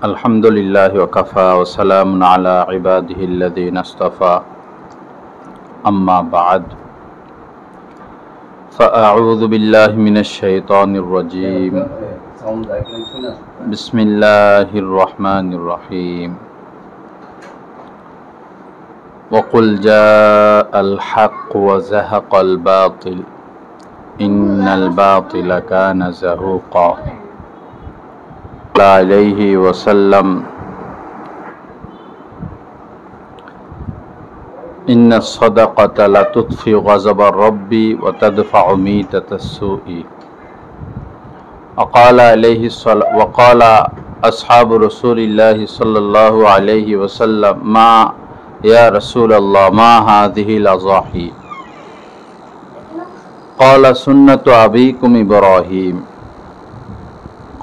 الحمد لله وكفى وسلام على عباده الذين اصطفى أما بعد فأعوذ بالله من الشيطان الرجيم بسم الله الرحمن الرحيم وقل جاء الحق وزهق الباطل إن الباطل كان زهوقا عليه وسلم إن الصدقة لا تطفئ غضب الرب وتدفع ميتة السوء وقال أصحاب رسول الله صلى الله عليه وسلم ما يا رسول الله ما هذه الأضاحي قال سنة أبيكم إبراهيم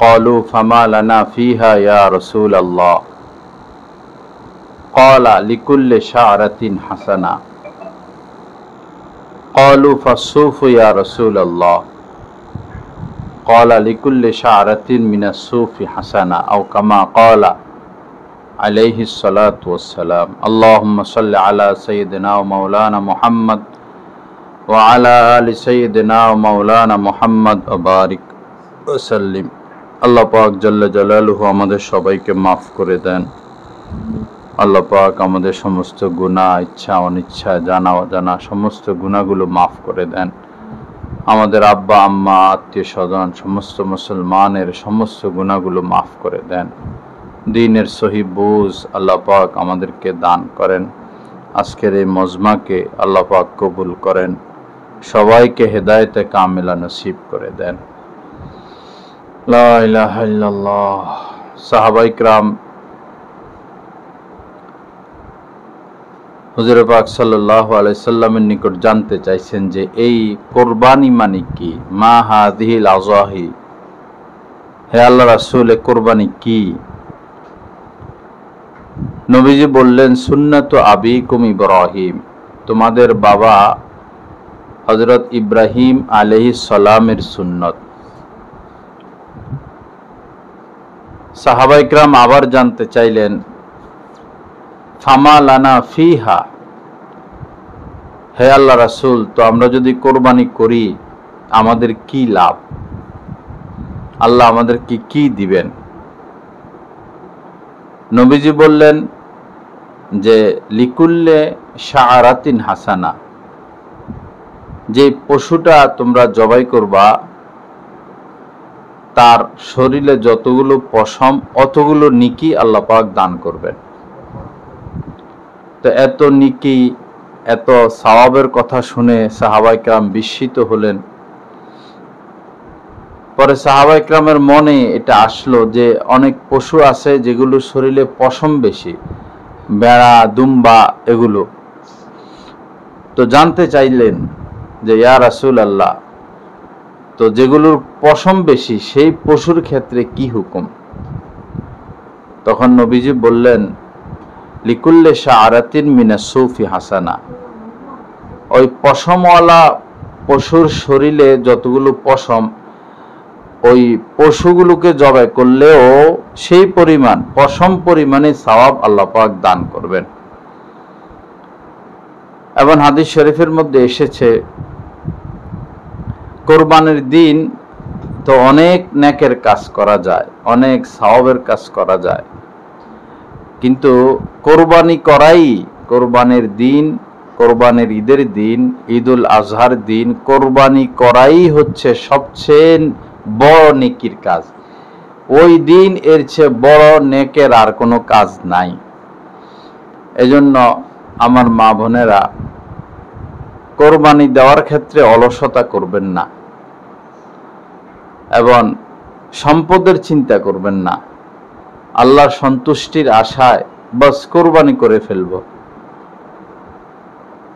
قالوا فما لنا فيها يا رسول الله قال لكل شعرة حسنة قالوا فالصوف يا رسول الله قال لكل شعرة من الصوف حسنة أو كما قال عليه الصلاة والسلام اللهم صل على سيدنا ومولانا محمد وعلى آل سيدنا ومولانا محمد وبارك وسلم। আল্লাহ পাক জাল্লা জালালুহু আমাদের সবাইকে মাফ করে দেন। আল্লাহ পাক আমাদের সমস্ত গুনাহ, ইচ্ছা অনিচ্ছা, জানা অজানা সমস্ত গুনাহগুলো মাফ করে দেন। আমাদের আব্বা আম্মা, আত্মীয় স্বজন, সমস্ত মুসলমানের সমস্ত গুনাহগুলো মাফ করে দেন। দ্বীনের সহি বুঝ আল্লাহ পাক আমাদেরকে দান করেন। আজকের এই মজমাকে আল্লাহ পাক কবুল করেন। সবাইকে হেদায়েতে কামিলা নসিব করে দেন। লা ইলাহা ইল্লাল্লাহ। সাহাবায়ে কিরাম হুজুর পাক সাল্লাল্লাহু আলাইহি সাল্লামের নিকট জানতে চাইছেন যে এই কুরবানি মানে কি, মা হাযিহিল আযাহি, হে আল্লাহ রাসূল এ কুরবানি কি? নবীজি বললেন সুন্নাতু আবিকুম ইব্রাহিম, তোমাদের বাবা হযরত ইব্রাহিম আলাইহিস সালামের সুন্নত। সাহাবায়ে কিরাম আবার জানতে চাইলেন ফামা লানা ফিহা, হে আল্লাহ রাসূল তো আমরা যদি কোরবানি করি আমাদের কি লাভ, আল্লাহ আমাদেরকে কি দিবেন? নবীজি বললেন যে লিকুল্লে শাআরাতিন হাসানা, যে পশুটা তোমরা জবাই করবা তার শরীরে যতগুলো পশম অতগুলো নিকি আল্লাহ পাক দান করবেন। তো এত নিকি, এত সওয়াবের কথা শুনে সাহাবায়ে কেরাম বিস্মিত হলেন। পরে সাহাবায়ে কেরামের মনে এটা আসলো যে অনেক পশু আছে যেগুলো শরীরে পশম বেশি, ভেড়া, দুম্বা এগুলো। তো জানতে চাইলেন যে ইয়া রাসূলুল্লাহ, তো যেগুলোর পশম বেশি সেই পশুর ক্ষেত্রে কি হুকুম? তখন নবীজি বললেন লিকুল্লি শাআরাতিন মিনাস সুফি হাসানা, ওই পশমওয়ালা পশুর শরীরে যতগুলো পশম ওই পশুগুলোকে জবাই করলেও সেই পরিমাণ পশম পরিমাণে সওয়াব আল্লাহ পাক দান করবেন। এবং হাদিস শরীফের মধ্যে এসেছে কোরবানির দিন তো অনেক নেকের কাজ করা যায়, অনেক সওয়াবের কাজ করা যায়, কিন্তু কোরবানি করাই কোরবানির দিন, কোরবানির ঈদের দিন, ঈদুল আজহার দিন কোরবানি করাই হচ্ছে সবচেয়ে বড় নেকির কাজ। ওই দিন এর চেয়ে বড় নেকের আর কোনো কাজ নাই। এজন্য আমার মা বোনেরা কোরবানি দেওয়ার ক্ষেত্রে অলসতা করবেন না এবং সম্পদের চিন্তা করবেন না। আল্লাহর সন্তুষ্টির আশায় বাস কোরবানি করে ফেলব।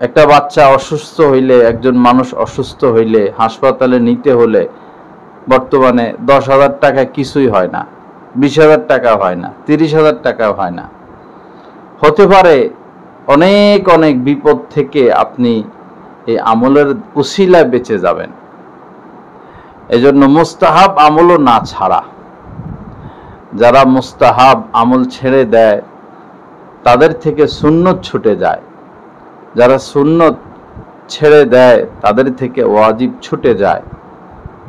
একটা বাচ্চা অসুস্থ হইলে, একজন মানুষ অসুস্থ হইলে হাসপাতালে নিতে হলে বর্তমানে 10,000 টাকা কিছুই হয় না, 20,000 টাকা হয় না, 30,000 টাকা হয় না। হতে পারে অনেক অনেক বিপদ থেকে আপনি এই আমলের উসিলায় বেঁচে যাবেন। এজন্য মুস্তাহাব আমলও না ছাড়া, যারা মুস্তাহাব আমল ছেড়ে দেয় তাদের থেকে সুন্নত ছুটে যায়, যারা সুন্নত ছেড়ে দেয় তাদের থেকে ওয়াজিব ছুটে যায়,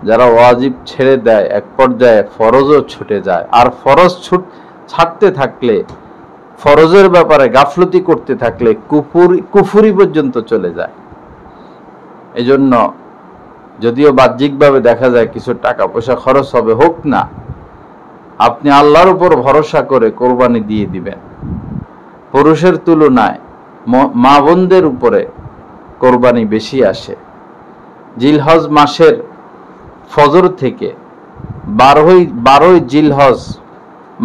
যারা ওয়াজিব ছেড়ে দেয় এক পর্যায়ে ফরজও ছুটে যায়। আর ফরজ ছাড়তে থাকলে, ফরজের ব্যাপারে গাফলতি করতে থাকলে কুফুরি পর্যন্ত চলে যায়। এজন্য যদিও বাহ্যিকভাবে দেখা যায় কিছু টাকা পয়সা খরচ হবে, হোক না, আপনি আল্লাহর উপর ভরসা করে কোরবানি দিয়ে দিবেন। পুরুষের তুলনায় মা বোনদের উপরে কোরবানি বেশি আসে। জিলহজ মাসের ফজর থেকে 12ই জিলহজ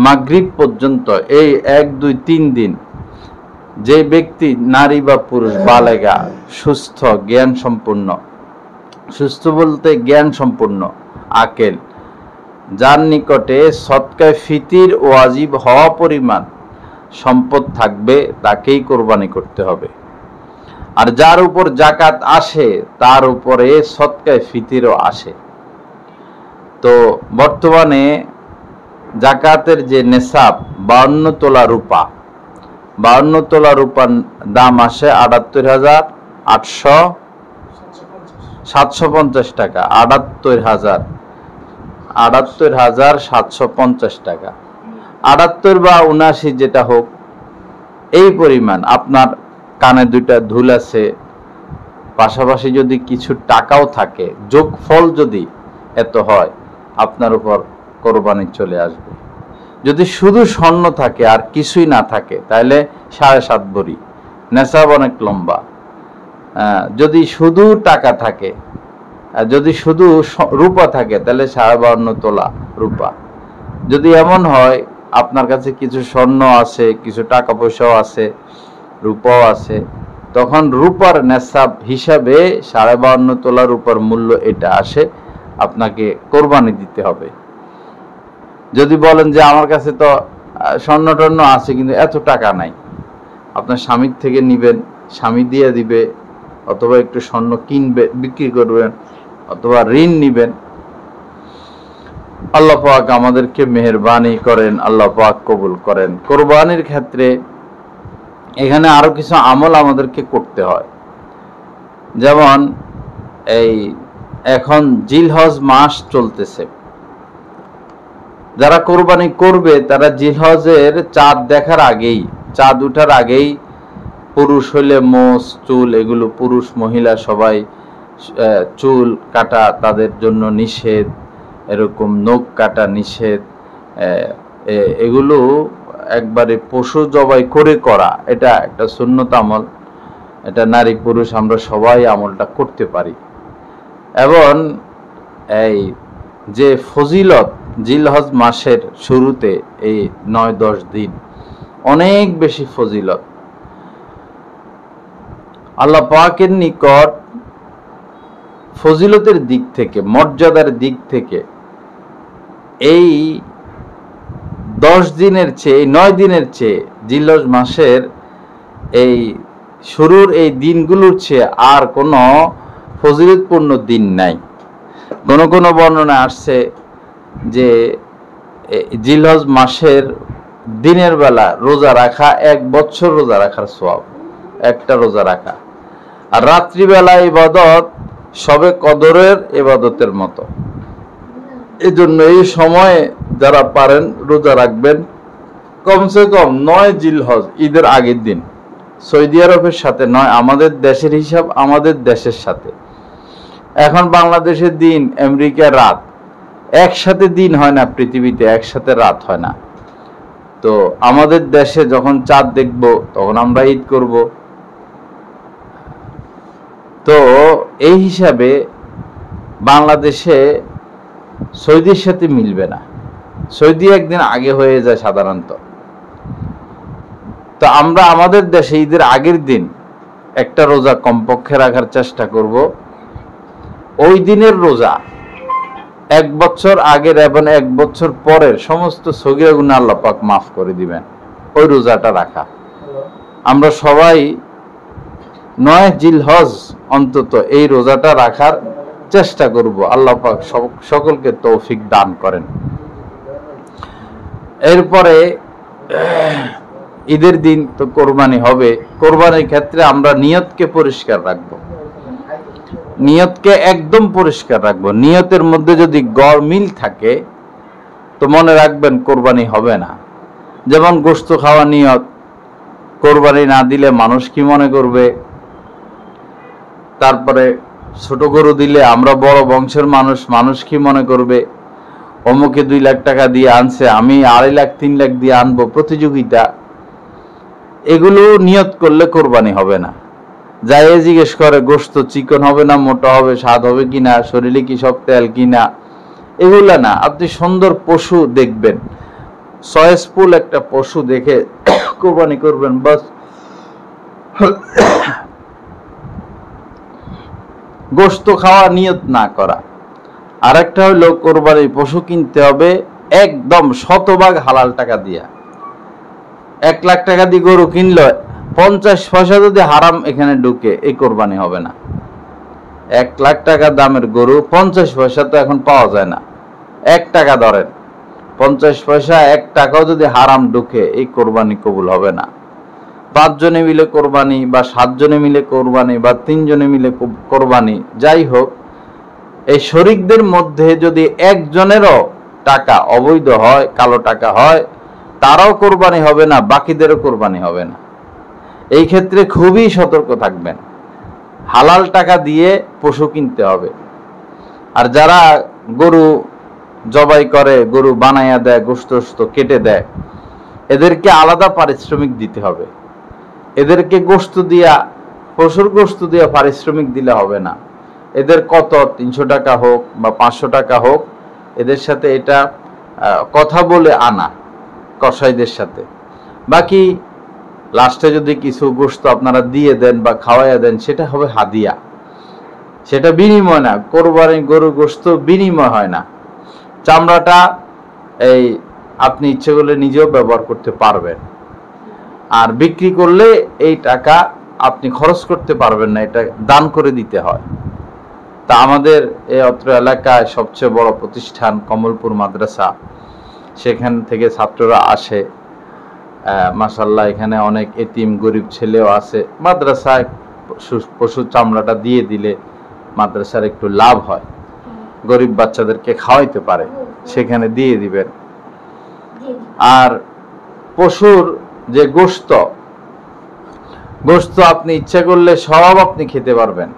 মাগরিব পর্যন্ত এই 1, 2, 3 দিন যে ব্যক্তি, নারী বা পুরুষ, বালেগা, সুস্থ, জ্ঞান সম্পূর্ণ, সুস্থ বলতে জ্ঞান সম্পূর্ণ, আকেল, যার নিকটে সদকায়ে ফিতির ওয়াজিব হওয়া পরিমাণ সম্পদ থাকবে তাকেই কোরবানি করতে হবে। আর যার উপর জাকাত আসে তার উপরে সদকায়ে ফিতিরও আসে। তো বর্তমানে জাকাতের যে নেসাব 52 তোলা রূপা, 52 তোলা রূপার দাম আসে 78,750 টাকা। 78,750 টাকা, 78 বা 79 যেটা হোক, এই পরিমাণ। আপনার কানে 2টা ধুল আছে, পাশাপাশি যদি কিছু টাকাও থাকে, যোগফল যদি এত হয়, আপনার উপর কোরবানি চলে আসবে। যদি শুধু স্বর্ণ থাকে আর কিছুই না থাকে তাহলে 7.5 ভরি, নেশাব অনেক লম্বা। যদি শুধু টাকা থাকে, যদি শুধু রূপা থাকে তাহলে 52.5 তোলা রূপা। যদি এমন হয় আপনার কাছে কিছু স্বর্ণ আছে, কিছু টাকা পয়সাও আছে, রূপাও আছে, তখন রূপার নেশাব হিসাবে 52.5 তোলা রূপার মূল্য এটা আসে, আপনাকে কোরবানি দিতে হবে। যদি বলেন যে আমার কাছে তো স্বর্ণ টর্ণ আছে কিন্তু এত টাকা নাই, আপনার স্বামীর থেকে নিবেন, স্বামী দিয়ে দিবে, অথবা একটু স্বর্ণ কিনবে, বিক্রি করবেন, অথবা ঋণ নিবেন। আল্লাহ পাক আমাদেরকে মেহেরবানি করেন, আল্লাহ পাক কবুল করেন। কোরবানির ক্ষেত্রে এখানে আরো কিছু আমল আমাদেরকে করতে হয়। যেমন এই এখন জিলহজ মাস চলতেছে, যারা কোরবানি করবে তারা জিলহজের চাঁদ দেখার আগেই, চাঁদ উঠার আগেই, পুরুষ হইলে মোষ, চুল, এগুলো পুরুষ মহিলা সবাই চুল কাটা তাদের জন্য নিষেধ, এরকম নখ কাটা নিষেধ। এগুলো একবারে পশু জবাই করে করা, এটা একটা সুন্নত আমল। এটা নারী পুরুষ আমরা সবাই আমলটা করতে পারি। এবং এই যে ফজিলত জিলহজ মাসের শুরুতে এই 9-10 দিন অনেক বেশি ফজিলত। আল্লাহ পাকের নিকট ফজিলতের দিক থেকে, মর্যাদার দিক থেকে এই 10 দিনের চেয়ে, 9 দিনের চেয়ে, জিলহজ মাসের এই শুরুর এই দিনগুলোর চেয়ে আর কোনো ফজিলতপূর্ণ দিন নাই। কোন কোন বর্ণনা আসছে যে জিলহজ মাসের দিনের বেলা রোজা রাখা 1 বছর রোজা রাখার সওয়াব, একটা রোজা রাখা। আর রাত্রিবেলা ইবাদত সবে কদরের ইবাদতের মতো। এই জন্য এই সময়ে যারা পারেন রোজা রাখবেন, কমসে কম 9 জিলহজ, ঈদের আগের দিন। সৌদি আরবের সাথে নয়, আমাদের দেশের হিসাব আমাদের দেশের সাথে। এখন বাংলাদেশের দিন, আমেরিকার রাত, একসাথে দিন হয় না পৃথিবীতে, একসাথে রাত হয় না। তো আমাদের দেশে যখন চাঁদ দেখব তখন আমরা ঈদ করব। তো এই হিসাবে বাংলাদেশে সৌদির সাথে মিলবে না, সৌদি একদিন আগে হয়ে যায় সাধারণত। তো আমরা আমাদের দেশে ঈদের আগের দিন একটা রোজা কমপক্ষে রাখার চেষ্টা করব। ওই দিনের রোজা 1 বছর আগের এবং 1 বছর পরের সমস্ত সগীরা গুনাহ আল্লাহ পাক মাফ করে দিবেন, ওই রোজাটা রাখা। আমরা সবাই 9 জিলহজ অন্তত এই রোজাটা রাখার চেষ্টা করব। আল্লাহ পাক সকলকে তৌফিক দান করেন। এরপরে ঈদের দিন তো কোরবানি হবে। কোরবানির ক্ষেত্রে আমরা নিয়তকে পরিষ্কার রাখবো, নিয়তকে একদম পরিষ্কার রাখবো। নিয়তের মধ্যে যদি গড়মিল থাকে তো মনে রাখবেন কোরবানি হবে না। যেমন গোশত খাওয়া নিয়ত, কোরবানি না দিলে মানুষ কি মনে করবে। তারপরে ছোট গরু দিলে আমরা বড় বংশের মানুষ, মানুষ কি মনে করবে। অমুকে 2 লাখ টাকা দিয়ে আনছে, আমি 2.5 লাখ 3 লাখ দিয়ে আনবো, প্রতিযোগিতা। এগুলো নিয়ত করলে কোরবানি হবে না। যাই জিজ্ঞেস করে গোশত চিকন হবে না মোটা হবে, স্বাদ হবে কিনা, শরীরে কি সব তেল কিনা, এগুলা না। আপনি সুন্দর পশু দেখবেন, চয়েসফুল একটা পশু দেখে কোরবানি করবেন, বাস। গোশত খাওয়া নিয়ত না করা। আর একটা হলো কোরবানির পশু কিনতে হবে একদম শতভাগ হালাল টাকা দিয়া। 1 লাখ টাকা দিয়ে গরু কিনলো, 50 পয়সা যদি হারাম এখানে ঢুকে, এই কোরবানি হবে না। 1 লাখ টাকা দামের গরু 50 পয়সা তো এখন পাওয়া যায় না। 1 টাকা ধরেন, 50 পয়সা 1 টাকাও যদি হারাম ঢুকে, এই কোরবানি কবুল হবে না। 5 জনে মিলে কোরবানি বা 7 জনে মিলে কোরবানি বা 3 জনে মিলে কোরবানি, যাই হোক, এই শরিকদের মধ্যে যদি একজনেরও টাকা অবৈধ হয়, কালো টাকা হয়, তারাও কোরবানি হবে না, বাকিদেরও কোরবানি হবে না। এই ক্ষেত্রে খুবই সতর্ক থাকবেন। হালাল টাকা দিয়ে পশু কিনতে হবে। আর যারা গরু জবাই করে, গরু বানাইয়া দেয়, গোশত কেটে দেয়, এদেরকে আলাদা পারিশ্রমিক দিতে হবে। এদেরকে গোশত দিয়া, পশুর গোশত দিয়া পারিশ্রমিক দিলে হবে না। এদের কত 300 টাকা হোক বা 500 টাকা হোক, এদের সাথে এটা কথা বলে আনা কসাইদের সাথে। বাকি লাস্টে যদি কিছু গোশত আপনারা দিয়ে দেন বা খাওয়াইয়া দেন, সেটা হবে হাদিয়া, সেটা বিনিময় না। কোরবানি গরু গোশত বিনিময় হয় না। চামড়াটা এই আপনি ইচ্ছে করলে নিজেও ব্যবহার করতে পারবেন, আর বিক্রি করলে এই টাকা আপনি খরচ করতে পারবেন না, এটা দান করে দিতে হয়। তা আমাদের এই অত্র এলাকায় সবচেয়ে বড় প্রতিষ্ঠান কমলপুর মাদ্রাসা, সেখান থেকে ছাত্ররা আসে। মাশাআল্লাহ, এখানে অনেক এতিম গরিব ছেলেও আছে। মাদ্রাসায় পশুর চামড়াটা দিয়ে দিলে মাদ্রাসার একটু লাভ হয়, গরিব বাচ্চাদেরকে খাওয়াইতে পারে, সেখানে দিয়ে দিবেন। আর পশুর যে গোশত আপনি ইচ্ছা করলে সব আপনি খেতে পারবেন,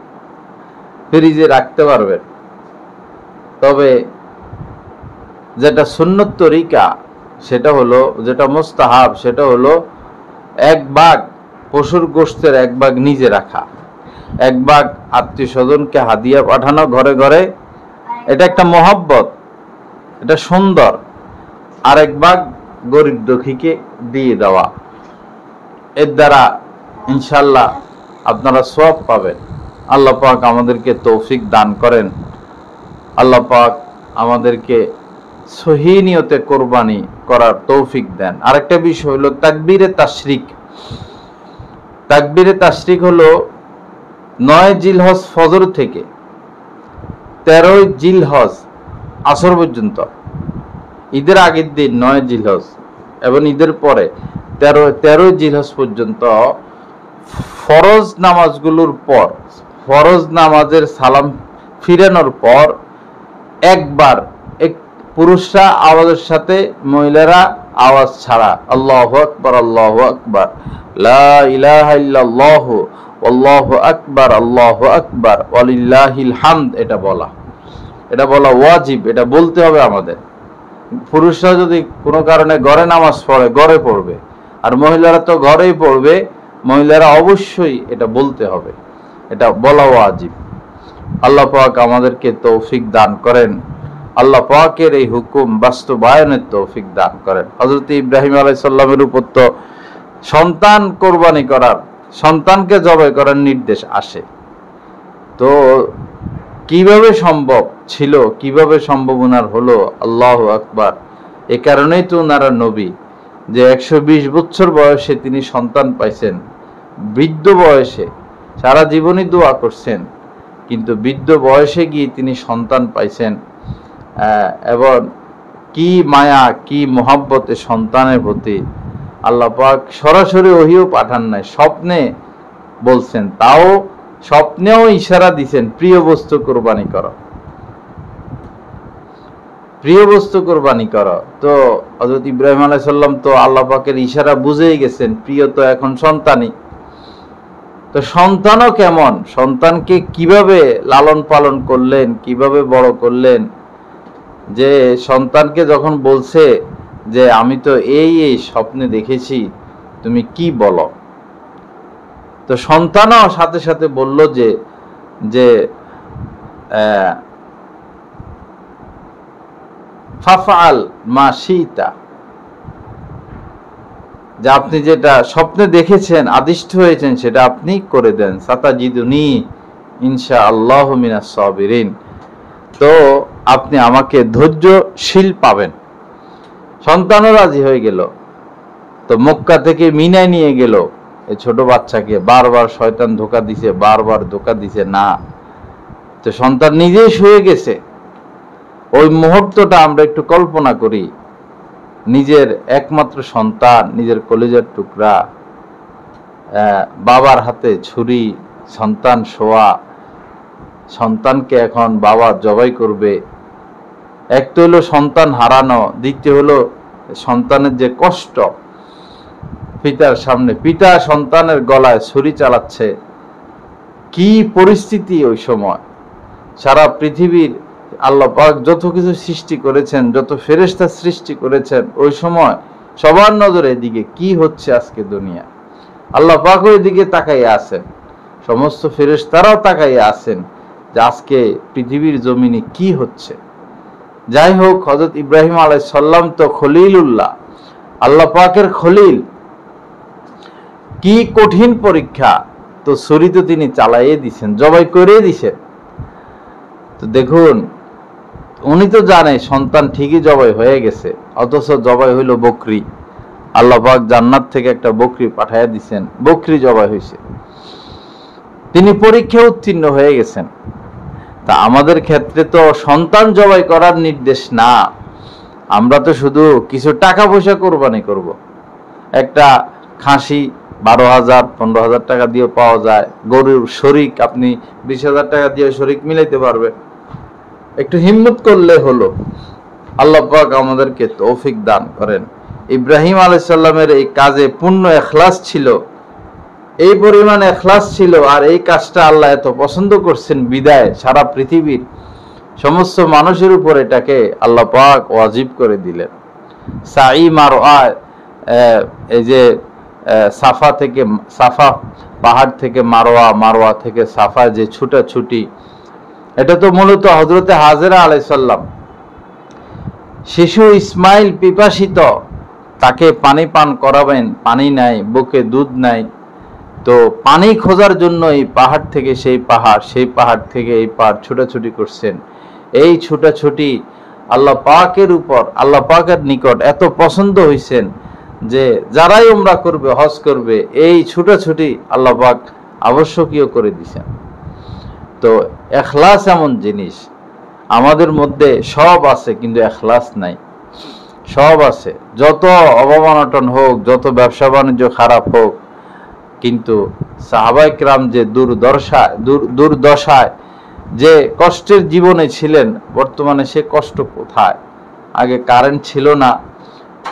ফ্রিজে রাখতে পারবেন। তবে যেটা সুন্নত তরিকা, সেটা হলো, যেটা মুস্তাহাব, সেটা হলো 1 ভাগ পশুর গোশতের 1 ভাগ নিজে রাখা, 1 ভাগ আত্মীয় স্বজনকে হাদিয়া পাঠানো ঘরে ঘরে। এটা একটা মহব্বত, এটা সুন্দর। আর 1 ভাগ গরিব দুঃখীকে দিয়ে দেওয়া। এর দ্বারা ইনশাল্লাহ আপনারা সওয়াব পাবেন। আল্লাহ পাক আমাদেরকে তৌফিক দান করেন। আল্লাহ পাক আমাদেরকে সহি নিয়তে কোরবানি করার তৌফিক দেন। আরেকটা বিষয় হলো তাকবীরে তাশরিক। তাকবীরে তাশরিক হলো 9 জিলহজ ফজর থেকে 13 জিলহজ আসর পর্যন্ত, ঈদের আগের দিন 9 জিলহজ এবং ঈদের পরে 13 জিলহজ পর্যন্ত ফরজ নামাজগুলোর পর, ফরজ নামাজের সালাম ফিরানোর পর একবার পুরুষরা আওয়াজের সাথে, মহিলারা আওয়াজ ছাড়া আল্লাহু আকবার, আল্লাহু আকবার, লা ইলাহা ইল্লাল্লাহু, আল্লাহু আকবার, আল্লাহু আকবার, ওয়ালিল্লাহিল হামদ, এটা বলা ওয়াজিব। এটা বলতে হবে আমাদের। পুরুষরা যদি কোনো কারণে ঘরে নামাজ পড়ে, ঘরে পড়বে, আর মহিলারা তো ঘরেই পড়বে, মহিলারা অবশ্যই এটা বলতে হবে, এটা বলা ওয়াজিব। আল্লাহ পাক আমাদেরকে তৌফিক দান করেন। আল্লাহ পাকের এই হুকুম বাস্তবায়নের তৌফিক দান করেন। হযরত ইব্রাহিম আলাইহিস সালামের উপর তো সন্তান কোরবানি করার, সন্তানকে জবাই করার নির্দেশ আসে। তো কিভাবে সম্ভব ছিল, কিভাবে সম্ভব ওনার হলো, আল্লাহু আকবার। এ কারণেই তো ওনারা নবী, যে 120 বছর বয়সে তিনি সন্তান পাইছেন। বৃদ্ধ বয়সে সারা জীবনই দোয়া করছেন, কিন্তু বৃদ্ধ বয়সে গিয়ে তিনি সন্তান পাইছেন। এবং কি মায়া, কি মোহাব্বতে সন্তানের প্রতি। আল্লাহ পাক সরাসরি ওহিও পাঠান নাই, স্বপ্নে বলছেন, তাও স্বপ্নেও ইশারা দিছেন প্রিয় বস্তু কোরবানি করো, প্রিয় বস্তু কোরবানি করো। তো হযরত ইব্রাহিম আলাইহিস সালাম তো আল্লাহ পাকের ইশারা বুঝেই গেছেন, প্রিয় তো এখন সন্তানই। তো সন্তানও কেমন, সন্তানকে কিভাবে লালন পালন করলেন, কিভাবে বড় করলেন, যে সন্তানকে যখন বলছে যে আমি তো এই এই স্বপ্নে দেখেছি, তুমি কি বলো, তো সন্তানও সাথে সাথে বলল যে যে ফাফআল মা শিতা, যে আপনি যেটা স্বপ্নে দেখেছেন, আদিষ্ট হয়েছেন, সেটা আপনি করে দেন, সাতাজিদুনি ইনশাআল্লাহু মিনাস সাবিরিন, তো আপনি আমাকে ধৈর্যশীল পাবেন। সন্তানও রাজি হয়ে গেল। তো মক্কা থেকে মিনায় নিয়ে গেল এই ছোট বাচ্চাকে, বারবার শয়তান ধোঁকা দিছে, বারবার ধোঁকা দিছে না, তো সন্তান নিজেই শুয়ে গেছে। ওই মুহূর্তটা আমরা একটু কল্পনা করি, নিজের একমাত্র সন্তান, নিজের কলিজার টুকরা, বাবার হাতে ছুরি, সন্তান শোয়া, সন্তানকে এখন বাবা জবাই করবে। এক তো হলো সন্তান হারানো, দ্বিতীয় হলো সন্তানের যে কষ্ট পিতার সামনে, পিতা সন্তানের গলায় ছুরি চালাচ্ছে। কি পরিস্থিতি ওই সময়! সারা পৃথিবীর আল্লাহ পাক যত কিছু সৃষ্টি করেছেন, যত ফেরেশতা সৃষ্টি করেছেন, ওই সময় সবার নজরে এদিকে কি হচ্ছে আজকে দুনিয়া। আল্লাহ পাক ওই দিকে তাকাইয়া আছেন, সমস্ত ফেরেশতারাও তাকাইয়া আছেন যে আজকে পৃথিবীর জমিনে কি হচ্ছে। যাই হোক, হযরত ইব্রাহিম আলাইহিস সালাম তো খলিলুল্লাহ, আল্লাহ পাকের খলিল, কি কঠিন পরীক্ষা। তো ছুরি তো তিনি চালাইয়ে দিছেন, জবাই করে দিছেন। তো দেখুন, উনি তো জানে সন্তান ঠিকই জবাই হয়ে গেছে, অথচ জবাই হইল বকরি। আল্লাহ পাক জান্নাত থেকে একটা বকরি পাঠাইয়া দিছেন, বকরি জবাই হয়েছে। তিনি পরীক্ষায় উত্তীর্ণ হয়ে গেছেন। তা আমাদের ক্ষেত্রে তো সন্তান জবাই করার নির্দেশ না, আমরা তো শুধু কিছু টাকা পয়সা কোরবানি করব। একটা খাসি 12,000 15,000 টাকা দিয়ে পাওয়া যায়, গরুর শরীক আপনি 20,000 টাকা দিয়ে শরীক মিলাইতে পারবেন, একটু হিম্মত করলে হলো। আল্লাহ পাক আমাদেরকে তৌফিক দান করেন। ইব্রাহিম আলাইহিস সালামের এই কাজে পূর্ণ ইখলাস ছিল, এই পরিমাণ ইখলাস ছিল, আর এই কাজটা আল্লাহ এত পছন্দ করছেন বিদায় সারা পৃথিবীর সমস্ত মানুষের উপর এটাকে আল্লাহ পাক ওয়াজিব করে দিলেন। সাই মারওয়া, এই যে সাফা থেকে, সাফা পাহাড় থেকে মারওয়া, মারওয়া থেকে সাফা যে ছুটাছুটি, এটা তো মূলত হযরতে হাজেরা আলাইহিস সালাম, শিশু ইসমাইল পিপাসিত, তাকে পানি পান করাবেন, পানি নাই, বুকে দুধ নাই, তো পানি খোঁজার জন্য এই পাহাড় থেকে সেই পাহাড়, সেই পাহাড় থেকে এই পাহাড় ছুটাছুটি করছেন। এই ছুটাছুটি আল্লাহ পাকের উপর, আল্লাহ পাকের নিকট এত পছন্দ হয়েছেন যে যারাই উমরা করবে, হজ করবে, এই ছুটাছুটি আল্লাহ পাক আবশ্যকীয় করে দিয়েছেন। তো ইখলাস এমন জিনিস, আমাদের মধ্যে সব আছে কিন্তু ইখলাস নাই। সব আছে, যত অবমানটন হোক, যত ব্যবসা বাণিজ্য খারাপ হোক, কিন্তু সাহাবায়ে কেরাম যে দুর্দশায় যে কষ্টের জীবনে ছিলেন, বর্তমানে সে কষ্ট কোথায়? আগে কারেন্ট ছিল না,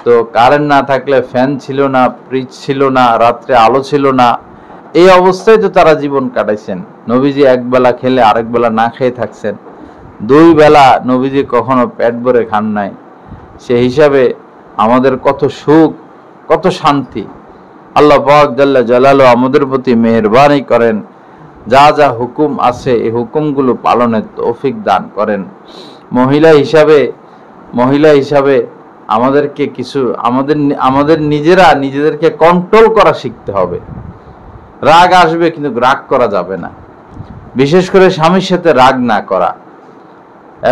তো কারেন্ট না থাকলে ফ্যান ছিল না, ফ্রিজ ছিল না, রাত্রে আলো ছিল না, এই অবস্থায় তো তারা জীবন কাটাইছেন। নবীজি একবেলা খেলে আরেক বেলা না খেয়ে থাকছেন, 2 বেলা নবীজি কখনো পেট ভরে খান নাই। সে হিসাবে আমাদের কত সুখ, কত শান্তি। আল্লাহ পাক জাল্লা জালালু আমাদের প্রতি মেহেরবানি করেন, যা যা হুকুম আছে এই হুকুমগুলো পালনের তৌফিক দান করেন। মহিলা হিসাবে আমাদেরকে কিছু, আমাদের নিজেদেরকে কন্ট্রোল করা শিখতে হবে। রাগ আসবে কিন্তু রাগ করা যাবে না, বিশেষ করে স্বামীর সাথে রাগ না করা,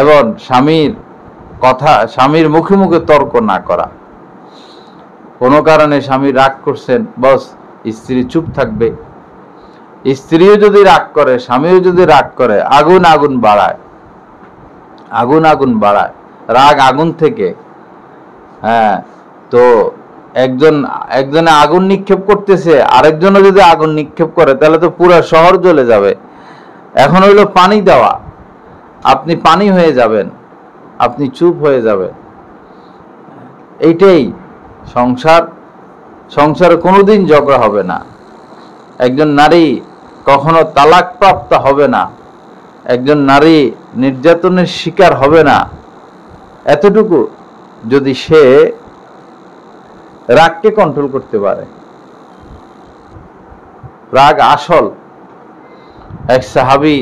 এবং স্বামীর মুখে মুখে তর্ক না করা। কোনো কারণে স্বামী রাগ করছেন, বস স্ত্রী চুপ থাকবে। স্ত্রীও যদি রাগ করে, স্বামীও যদি রাগ করে, আগুন বাড়ায়। রাগ আগুন থেকে, হ্যাঁ, তো একজনে আগুন নিক্ষেপ করতেছে, আরেকজনও যদি আগুন নিক্ষেপ করে তাহলে তো পুরো শহর জ্বলে যাবে। এখন হইলো পানি দেওয়া, আপনি পানি হয়ে যাবেন, আপনি চুপ হয়ে যাবেন। এইটাই সংসারে কোনোদিন ঝগড়া হবে না। একজন নারী কখনো তালাক প্রাপ্ত হবে না, একজন নারী নির্যাতনের শিকার হবে না, এতটুকু যদি সে রাগকে কন্ট্রোল করতে পারে। রাগ আসল। এক সাহাবী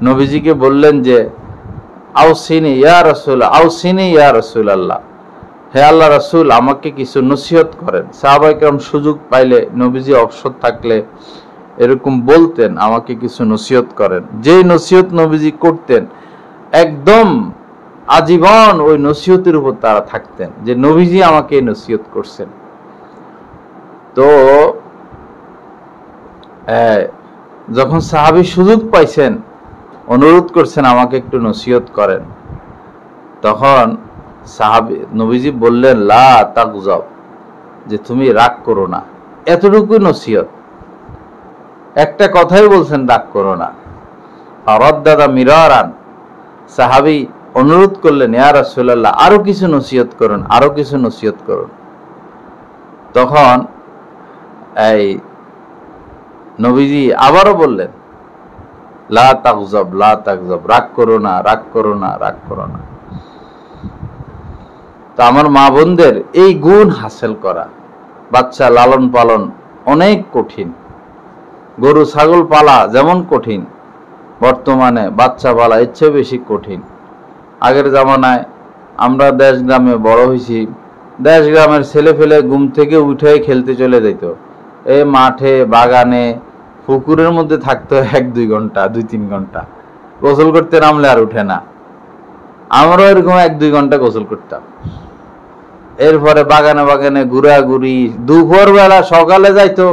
নবীজিকে বললেন যে আউসিনি ইয়া রাসূলুল্লাহ, হে আল্লাহ রাসূল, আমাকে কিছু নসিহত করেন। সাহাবায়ে কেরাম সুযোগ পাইলে, নবীজি অবসর থাকলে এরকম বলতেন, আমাকে কিছু নসিহত করেন। যেই নসিহত নবীজি করতেন একদম আজীবন ওই নসিহতের উপর তারা থাকতেন, যে নবীজি আমাকে নসিহত করছেন। তো যখন সাহাবী সুযোগ পাইছেন, অনুরোধ করছেন আমাকে একটু নসিহত করেন, তখন নবীজি বললেন লা তাগজাব, যে তুমি রাগ করো না। এতটুকু নসিহত, একটা কথাই বলছেন, রাগ করো না। ফারাদ্দাদা মিরারান, সাহাবী অনুরোধ করলেন ইয়া রাসূলুল্লাহ, আরো কিছু নসিহত করুন, আরো কিছু নসিহত করুন। তখন এই নবীজি আবারও বললেন লা তাগজাব, রাগ করো না, রাগ করো না, রাগ করো না। তো আমার মা বোনদের এই গুণ হাসিল করা, বাচ্চা লালন পালন অনেক কঠিন। গরু ছাগল পালা যেমন কঠিন, বর্তমানে বাচ্চা পালা এর চেয়ে বেশি কঠিন। আগের জামানায় আমরা দেশ গ্রামে বড় হয়েছি, দেশ গ্রামের ছেলে ফেলে ঘুম থেকে উঠে খেলতে চলে যেত। এই মাঠে, বাগানে, পুকুরের মধ্যে থাকতো 1-2 ঘন্টা, 2-3 ঘন্টা। গোসল করতে নামলে আর উঠে না। আমরাও এরকম 1-2 ঘন্টা গোসল করতাম। এরপরে বাগানে বাগানে ঘুরাঘুরি, দুপুরবেলা সকালে যাইতো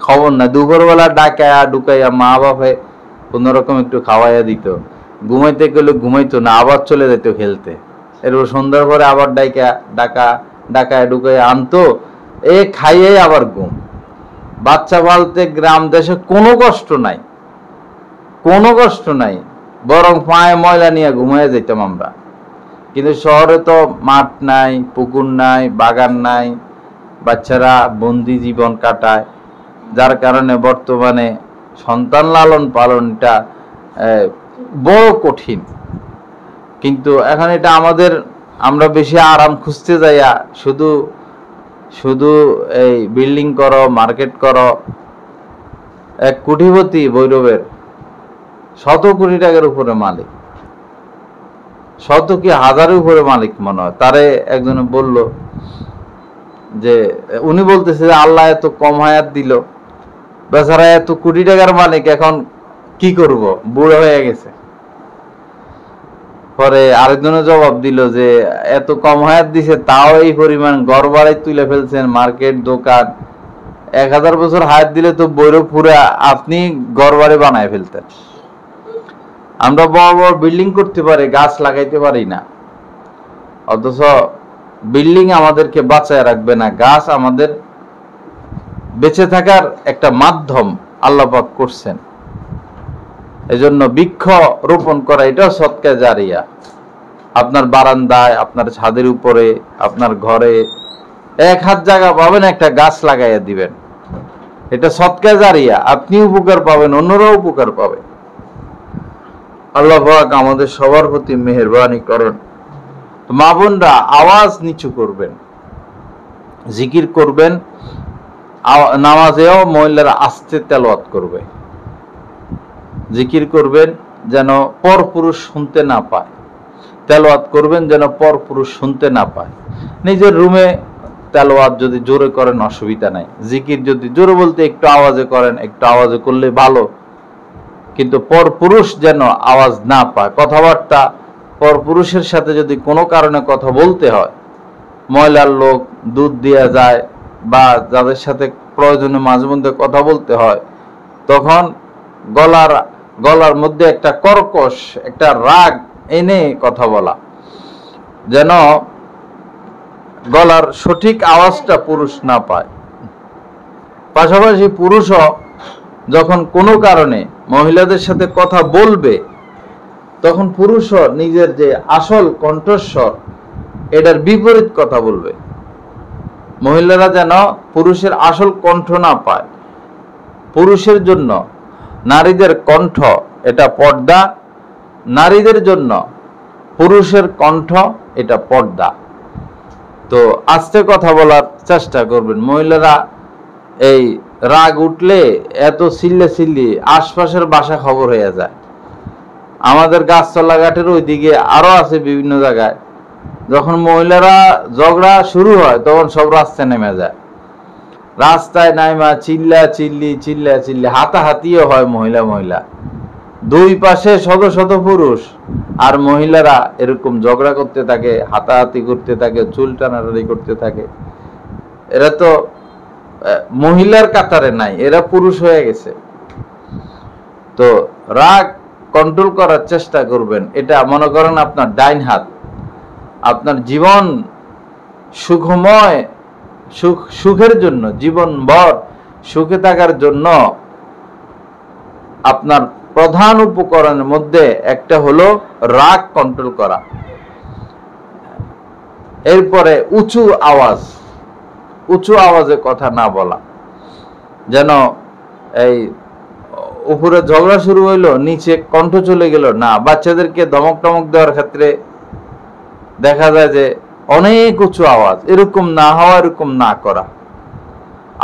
খবর না, দুপুরবেলা ডাকায়া ঢুকাইয়া মা বাপে কোন রকম একটু খাওয়াইয়া দিত। ঘুমাইতে গেলে ঘুমাইতো না, আবার চলে যেত খেলতে। এরপর সন্ধ্যার পরে আবার ডাকায় ঢুকাইয়া আনতো, খাইয়ে আবার ঘুম। বাচ্চা পালতে গ্রাম দেশে কোনো কষ্ট নাই, কোনো কষ্ট নাই, বরং পায়ে ময়লা নিয়ে ঘুমাইয়া যেতাম আমরা। কিন্তু শহরে তো মাঠ নাই, পুকুর নাই, বাগান নাই, বাচ্চারা বন্দি জীবন কাটায়, যার কারণে বর্তমানে সন্তান লালন পালনটা বড় কঠিন। কিন্তু এখন এটা আমরা বেশি আরাম খুঁজতে যাইয়া শুধু এই বিল্ডিং করো, মার্কেট করো। এক কোটিপতি ভৈরবের 100 কোটি টাকার উপরে মালিক, 100 কি 1000-এর উপরে মালিক মনে হয়। তারে একজনে বলল যে, উনি বলতেছে যে আল্লাহ এত কম হায়াত দিল, বেচারা এত কোটি টাকার মালিক, এখন কি করব, বুড়ো হয়ে গেছে। পরে আরেকজনে জবাব দিল যে এত কম হায়াত দিছে, তাও এই পরিমাণ ঘর বাড়ি তুলে ফেলছেন, মার্কেট, দোকান। 1000 বছর হায়াত দিলে তো ভৈরব পুরা আপনি ঘর বাড়ি বানায় ফেলতেন। আমরা বড় বড় বিল্ডিং করতে পারি, গাছ লাগাইতে পারি না। অথচ বিল্ডিং আমাদেরকে বাঁচায় রাখবে না, গাছ আমাদের বেঁচে থাকার একটা মাধ্যম আল্লাহ পাক করছেন। এজন্য বৃক্ষ রোপণ করা এটাও সদকা জারিয়া। আপনার বারান্দায়, আপনার ছাদের উপরে, আপনার ঘরে 1 হাত জায়গা পাবেন, একটা গাছ লাগাইয়া দিবেন, এটা সদকা জারিয়া। আপনি উপকার পাবেন, অন্যরাও উপকার পাবে। আল্লাহ পাক আমাদের সবার প্রতি মেহেরবানি করেন। মা বোনরা আওয়াজ নিচু করবেন, জিকির করবেন। নামাজেও মহিলারা আস্তে তেলাওয়াত করবে, জিকির করবেন যেন পরপুরুষ শুনতে না পায়, তেলাওয়াত করবেন যেন পরপুরুষ শুনতে না পায়। নিজের রুমে তেলাওয়াত যদি জোরে করেন অসুবিধা নাই, জিকির যদি জোরে বলতে একটু আওয়াজে করেন, একটু আওয়াজে করলে ভালো, কিন্তু পরপুরুষ যেন আওয়াজ না পায়। কথাবার্তা পরপুরুষের সাথে যদি কোনো কারণে কথা বলতে হয়, মহিলার লোক দুধ দেয়া যায় বা যাদের সাথে প্রয়োজনে মাঝে মধ্যে কথা বলতে হয়, তখন গলার মধ্যে একটা কর্কশ, একটা রাগ এনে কথা বলা, যেন গলার সঠিক আওয়াজটা পুরুষ না পায়। পাশাপাশি পুরুষও যখন কোনো কারণে মহিলাদের সাথে কথা বলবে, তখন পুরুষও নিজের যে আসল কণ্ঠস্বর এটার বিপরীত কথা বলবে। মহিলারা যেন পুরুষের আসল কণ্ঠ না পায়। পুরুষের জন্য নারীদের কণ্ঠ এটা পর্দা, নারীদের জন্য পুরুষের কণ্ঠ এটা পর্দা। তো আস্তে কথা বলার চেষ্টা করবেন। মহিলারা এই রাগ উঠলে এত চিল্লে চিল্লি আশপাশের বাসা খবর হয়ে যায়। আমাদের গাছতলা ঘাটের ওইদিকে আরো আছে বিভিন্ন জায়গায়, যখন মহিলারা ঝগড়া শুরু হয় তখন সব রাস্তায় নেমে যায়। রাস্তায় নাইমা চিল্লা চিল্লি হাতাহাতিও হয় মহিলা মহিলা, দুই পাশে শত শত পুরুষ আর মহিলারা এরকম ঝগড়া করতে থাকে, হাতাহাতি করতে থাকে, চুল টানাটানি করতে থাকে। এরা তো মহিলার কাতারে নাই, এরা পুরুষ হয়ে গেছে। তো রাগ কন্ট্রোল করার চেষ্টা করবেন। এটা মনে করেন আপনার ডাইন হাত। আপনার জীবন সুখময়, সুখের জন্য, জীবনভর সুখে থাকার জন্য আপনার প্রধান উপকরণের মধ্যে একটা হলো রাগ কন্ট্রোল করা। এরপরে উঁচু আওয়াজে কথা না বলা, যেন এই উপরে ঝগড়া শুরু হইলো নিচে কণ্ঠ চলে গেল না। বাচ্চাদেরকে ধমক টমক দেওয়ার ক্ষেত্রে দেখা যায় যে অনেক উঁচু আওয়াজ, এরকম না হওয়া, এরকম না করা,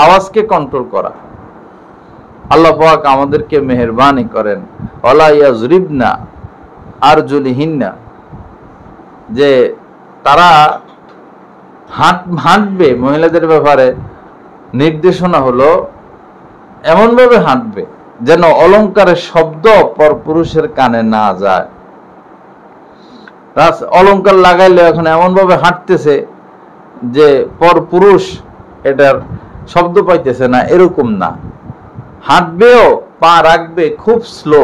আওয়াজকে কন্ট্রোল করা। আল্লাহ পাক আমাদেরকে মেহেরবানি করেন, ওয়ালা ইয়াজরিবনা আরজুলিহিন্না, যে তারা হাঁটবে। মহিলাদের ব্যাপারে নির্দেশনা হলো এমনভাবে হাঁটবে যেন অলংকারের শব্দ পরপুরুষের কানে না যায়। অলংকার লাগাইলে এখন এমনভাবে হাঁটতেছে যে পরপুরুষ এটার শব্দ পাইতেছে না, এরকম না। হাঁটবেও পা রাখবে খুব স্লো,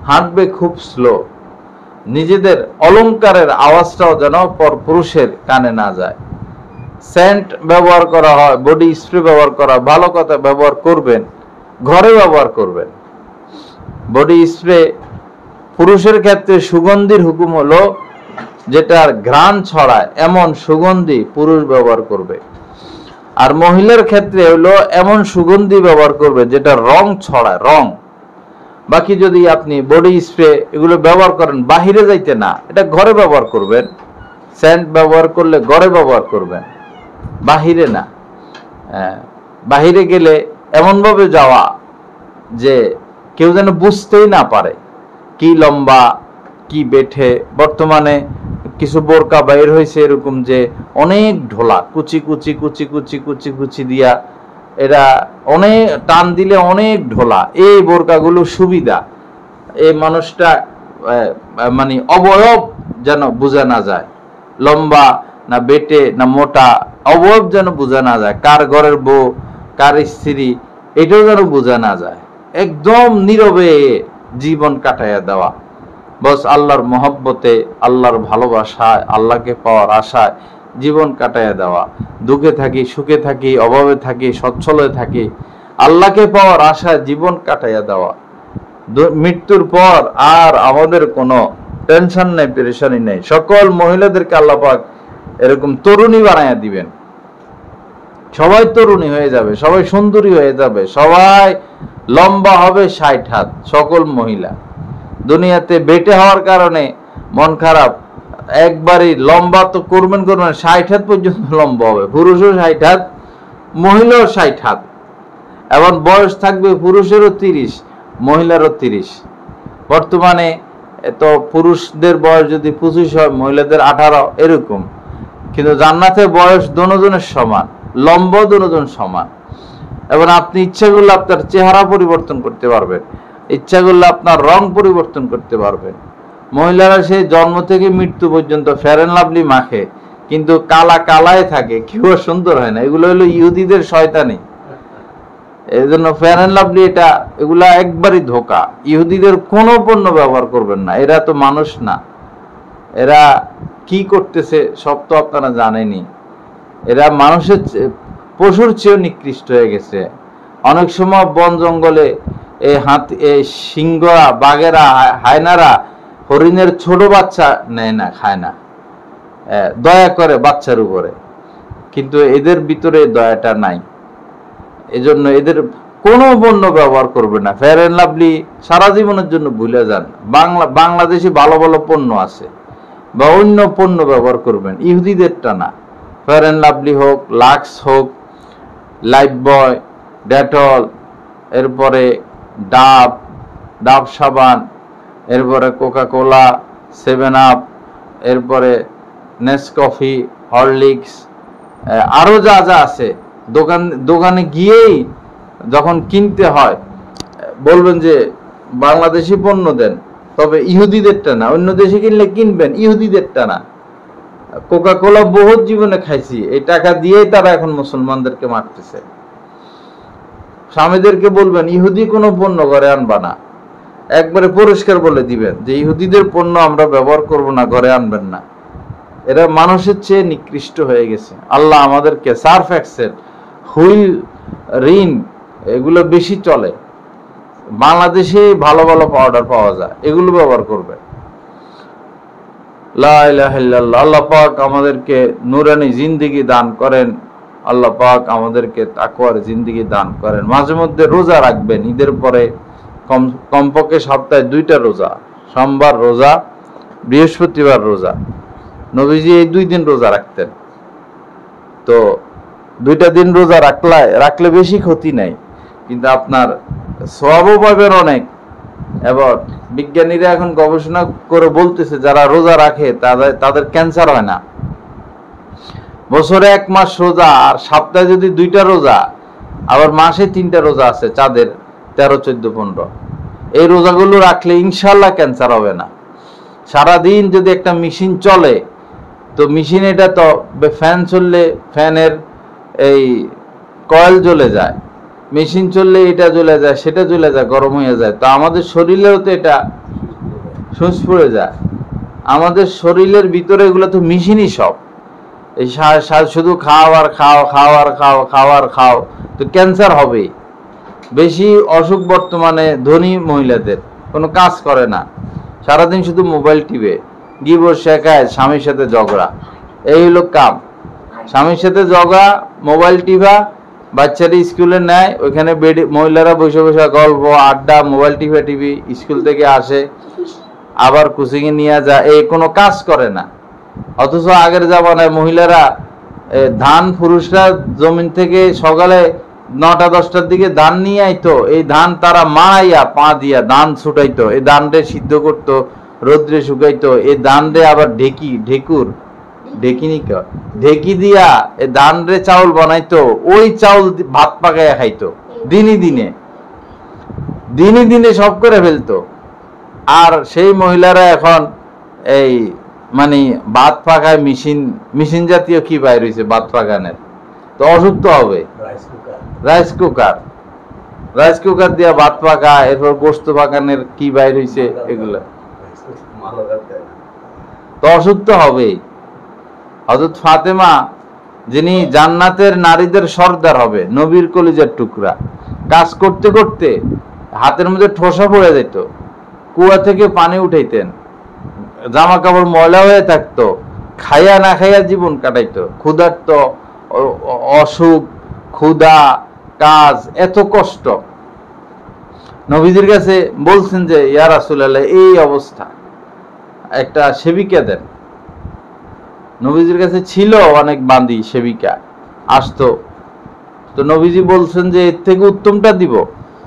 হাঁটবে খুব স্লো। নিজেদের অলংকারের আওয়াজটাও যেন পরপুরুষের কানে না যায়। সেন্ট ব্যবহার করা হয়, বডি স্প্রে ব্যবহার করা, ভালো কথা ব্যবহার করবেন, ঘরে ব্যবহার করবেন। বডি স্প্রে পুরুষের ক্ষেত্রে সুগন্ধির হুকুম হলো যেটার ঘ্রাণ ছড়ায় এমন সুগন্ধি পুরুষ ব্যবহার করবে। আর মহিলার ক্ষেত্রে হলো এমন সুগন্ধি ব্যবহার করবে যেটা রং ছড়ায়, রং। বাকি যদি আপনি বডি স্প্রে এগুলো ব্যবহার করেন বাহিরে যাইতে না, এটা ঘরে ব্যবহার করবেন। সেন্ট ব্যবহার করলে ঘরে ব্যবহার করবেন, বাহিরে না। বাহিরে গেলে এমনভাবে যাওয়া যে কেউ যেন বুঝতেই না পারে কি লম্বা কি বেঠে। বর্তমানে কিছু বোরকা বাইর হয়েছে এরকম যে অনেক ঢোলা, কুচি কুচি কুচি কুচি কুচি কুচি দিয়া, এরা অনেক টান দিলে অনেক ঢোলা। এই বোরকাগুলো সুবিধা, এই মানুষটা মানে অবয়ব যেন বোঝা না যায়, লম্বা না বেটে না মোটা, অবয়ব যেন বোঝা না যায়, কার ঘরের বউ কার স্ত্রী এটাও যেন বোঝা না যায়। একদম নীরবে জীবন কাটাইয়া দেওয়া, বস আল্লাহর মহব্বতে, আল্লাহর ভালোবাসায়, আল্লাহকে পাওয়ার আশায় জীবন কাটাইয়া দেওয়া। দুঃখে থাকি, সুখে থাকি, অভাবে থাকি, সচ্ছলে থাকি, আল্লাহকে পাওয়ার আশায় জীবন কাটাইয়া দেওয়া। মৃত্যুর পর আর আমাদের কোনো টেনশন নেই, পেরেশানি নেই। সকল মহিলাদেরকে আল্লাহ পাক এরকম তরুণী বানাইয়া দিবেন। সবাই তরুণী হয়ে যাবে, সবাই সুন্দরী হয়ে যাবে, সবাই লম্বা হবে 60 হাত। সকল মহিলা দুনিয়াতে বেটে হওয়ার কারণে মন খারাপ, একবারই লম্বা তো করবেন 60 হাত পর্যন্ত লম্বা হবে। পুরুষও 60 হাত, মহিলাও 60 হাত। এবং বয়স থাকবে পুরুষেরও 30, মহিলারও 30। বর্তমানে তো পুরুষদের বয়স যদি 25 হয়, মহিলাদের 18, এরকম। কিন্তু জান্নাতে বয়স দুজনের সমান, লম্বা দুজন সমান। এবং আপনি ইচ্ছা করলে আপনার চেহারা পরিবর্তন করতে পারবেন, ইচ্ছা করলে আপনার রং পরিবর্তন করতে পারবেন। মহিলারা সেই জন্ম থেকে মৃত্যু পর্যন্ত ফেয়ার অ্যান্ড লাভলি মাখে, কিন্তু কালায় থাকে, কেউ সুন্দর হয় না। এগুলো হলো ইহুদিদের শয়তানি। এই জন্য ফেয়ার অ্যান্ড লাভলি এগুলা একবারই ধোকা। ইহুদিদের কোনো পণ্য ব্যবহার করবেন না, এরা তো মানুষ না। এরা কি করতেছে সব তো আপনারা জানেনই। এরা মানুষের পশুর চেয়েও নিকৃষ্ট হয়ে গেছে। অনেক সময় বন জঙ্গলে এই সিংহরা, বাঘেরা, হায়নারা হরিণের ছোট বাচ্চা নেয় না, খায় না, দয়া করে বাচ্চার উপরে, কিন্তু এদের ভিতরে দয়াটা নাই। এজন্য এদের কোনো পণ্য ব্যবহার করবে না। ফেয়ার অ্যান্ড লাভলি সারা জীবনের জন্য ভুলে যান। বাংলাদেশে ভালো ভালো পণ্য আছে, বা অন্য পণ্য ব্যবহার করবেন, ইহুদিদেরটা না। ফেয়ার অ্যান্ড লাভলি হোক, লাক্স হোক, লাইফ বয়, ডেটল, এরপরে ডাব সাবান, এরপরে কোকা কোলা, 7 আপ, এরপরে নেসকফি, হরলিক্স, আরও যা যা আছে, দোকানে গিয়েই যখন কিনতে হয় বলবেন যে বাংলাদেশি পণ্য দেন, তবে ইহুদিদেরটা না। অন্য দেশে কিনলে কিনবেন, ইহুদিদেরটা না। কোকা কোলা বহুত জীবনে খাইছি, এই টাকা দিয়েই তারা এখন মুসলমানদেরকে মারতেছে। স্বামীদেরকে বলবেন ইহুদি কোনো পণ্য ঘরে আনবা না, একবারে পরিষ্কার বলে দিবেন যে ইহুদিদের পণ্য আমরা ব্যবহার করব না, ঘরে আনবেন না। এরা মানুষের চেয়ে নিকৃষ্ট হয়ে গেছে। আল্লাহ আমাদেরকে সার্ফ এক্সেল, হুইল, রিন এগুলো বেশি চলে, বাংলাদেশে ভালো ভালো পাউডার পাওয়া যায়, এগুলো ব্যবহার করবে। লা ইলাহা ইল্লাল্লাহ। আল্লাহ পাক আমাদেরকে নূরানি জিন্দেগি দান করেন, আল্লাহ পাক আমাদেরকে তাকওয়ার জিন্দেগি দান করেন। মাঝে মধ্যে রোজা রাখবেন, ঈদের পরে কমপক্ষে সপ্তাহে 2টা রোজা, সোমবার রোজা, বৃহস্পতিবার রোজা। নবীজি এই 2 দিন রোজা রাখতেন। তো 2টা দিন রোজা রাখলে বেশি ক্ষতি নাই, কিন্তু আপনার সওয়াবও পাবেন অনেক। এবার বিজ্ঞানীরা এখন গবেষণা করে বলতেছে যারা রোজা রাখে তাদের ক্যান্সার হয় না। বছরে 1 মাস রোজা, আর সপ্তাহে যদি 2টা রোজা, আবার মাসে 3টা রোজা আছে চাঁদের, 13, 14, 15। এই রোজাগুলো রাখলে ইনশাল্লাহ ক্যান্সার হবে না। সারাদিন যদি একটা মেশিন চলে, তো মেশিন, এটা তো ফ্যান চললে ফ্যানের এই কয়েল জ্বলে যায়, মেশিন চললে এটা জ্বলে যায়, সেটা জ্বলে যায়, গরম হয়ে যায়। তো আমাদের শরীরেও তো এটা সুইচ পড়ে যায়। আমাদের শরীরের ভিতরে এগুলো তো মেশিনই সব। এই শুধু খাও আর খাও, খাও আর খাও, খাও আর খাও, তো ক্যান্সার হবেই। বেশি অসুখ বর্তমানে ধনী মহিলাদের, কোনো কাজ করে না, সারাদিন শুধু মোবাইল টিপে, গিবর শেখায়, স্বামীর সাথে ঝগড়া, এই হলো কাম। স্বামীর সাথে ঝগড়া, মোবাইল টিপা, বাচ্চারা স্কুলে নেয়, ওইখানে মহিলারা বসে বসে গল্প, আড্ডা, মোবাইল টিপি, স্কুল থেকে আসে আবার কোচিংয়ে নিয়ে যায়, এই কোনো কাজ করে না। অথচ আগের জামানায় মহিলারা ধান, পুরুষরা জমিন থেকে সকালে 9টা 10টার দিকে ধান নিয়ে আইতো, এই ধান তারা মারাইয়া পা দিয়া ধান ছুটাইতো, এই ধানরে সিদ্ধ করতো, রোদ্রে শুকাইতো, এই ধানরে আবার ঢেকি দিয়া এই ধানরে চাউল বানাইতো, ওই চাউল ভাত পাকাইয়া খাইতো। দিনে দিনে সব করে ফেলতো। আর সেই মহিলারা এখন এই মানে ভাত পাকায় মেশিন জাতীয় কি বাইর হয়েছে ভাত পাকানের, তো অসুখ তো হবে। রাইস কুকার দিয়া ভাত পাকা, এরপর গোস্ত পাকানের কি বাইর হয়েছে, এগুলো তো অসুখ তো হবেই। হযরত ফাতেমা, যিনি জান্নাতের নারীদের সর্দার হবে, নবীর কলিজার টুকরা, কাজ করতে করতে হাতের মধ্যে ঠোসা পড়ে যেত, কুয়া থেকে পানি উঠাইতেন, জামা কাপড় ময়লা হয়ে থাকতো, খাইয়া না খাইয়া জীবন কাটাইতো, ক্ষুধার্ত, অসুখ, ক্ষুধা, কাজ, এত কষ্ট। নবীজির কাছে বলছেন যে ইয়া রাসূলুল্লাহ, এই অবস্থা, একটা সেবিকা দেন। নবীজির কাছে ছিল অনেক বান্দি, সেবিকা আসতো। তো নবীজি বলছেন যে এর থেকে উত্তমটা দিব,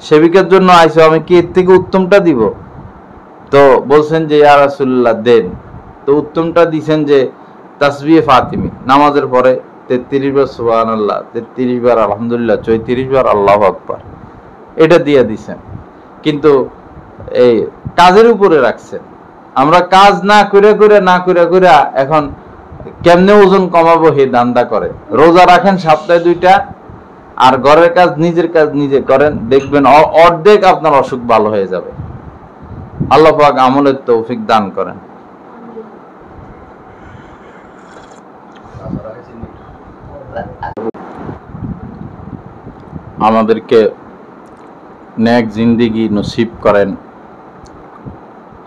সেবিকার জন্য আইসো, আমি কি এর থেকে উত্তমটা দিব? তো বলছেন যে ইয়া রাসূলুল্লাহ দেন। তো উত্তমটা দিছেন যে তাসবিহে ফাতিমি, নামাজের পরে 33 বার সুবহানাল্লাহ, 33 বার আলহামদুলিল্লাহ, 34 বার আল্লাহু আকবার, এটা দিয়ে দিছেন। কিন্তু এই কাজের উপরে রাখছেন। আমরা কাজ না করে এখন কেমনে ওজন কমাবো হে দান্দা করে। রোজা রাখেন সপ্তাহে 2টা, আর ঘরের কাজ, নিজের কাজ নিজে করেন, দেখবেন অর্ধেক আপনার অসুখ ভালো হয়ে যাবে। আল্লাহ পাক আমলের তৌফিক দান করেন। আমাদেরকে নেক জিন্দেগি নসিব করেন,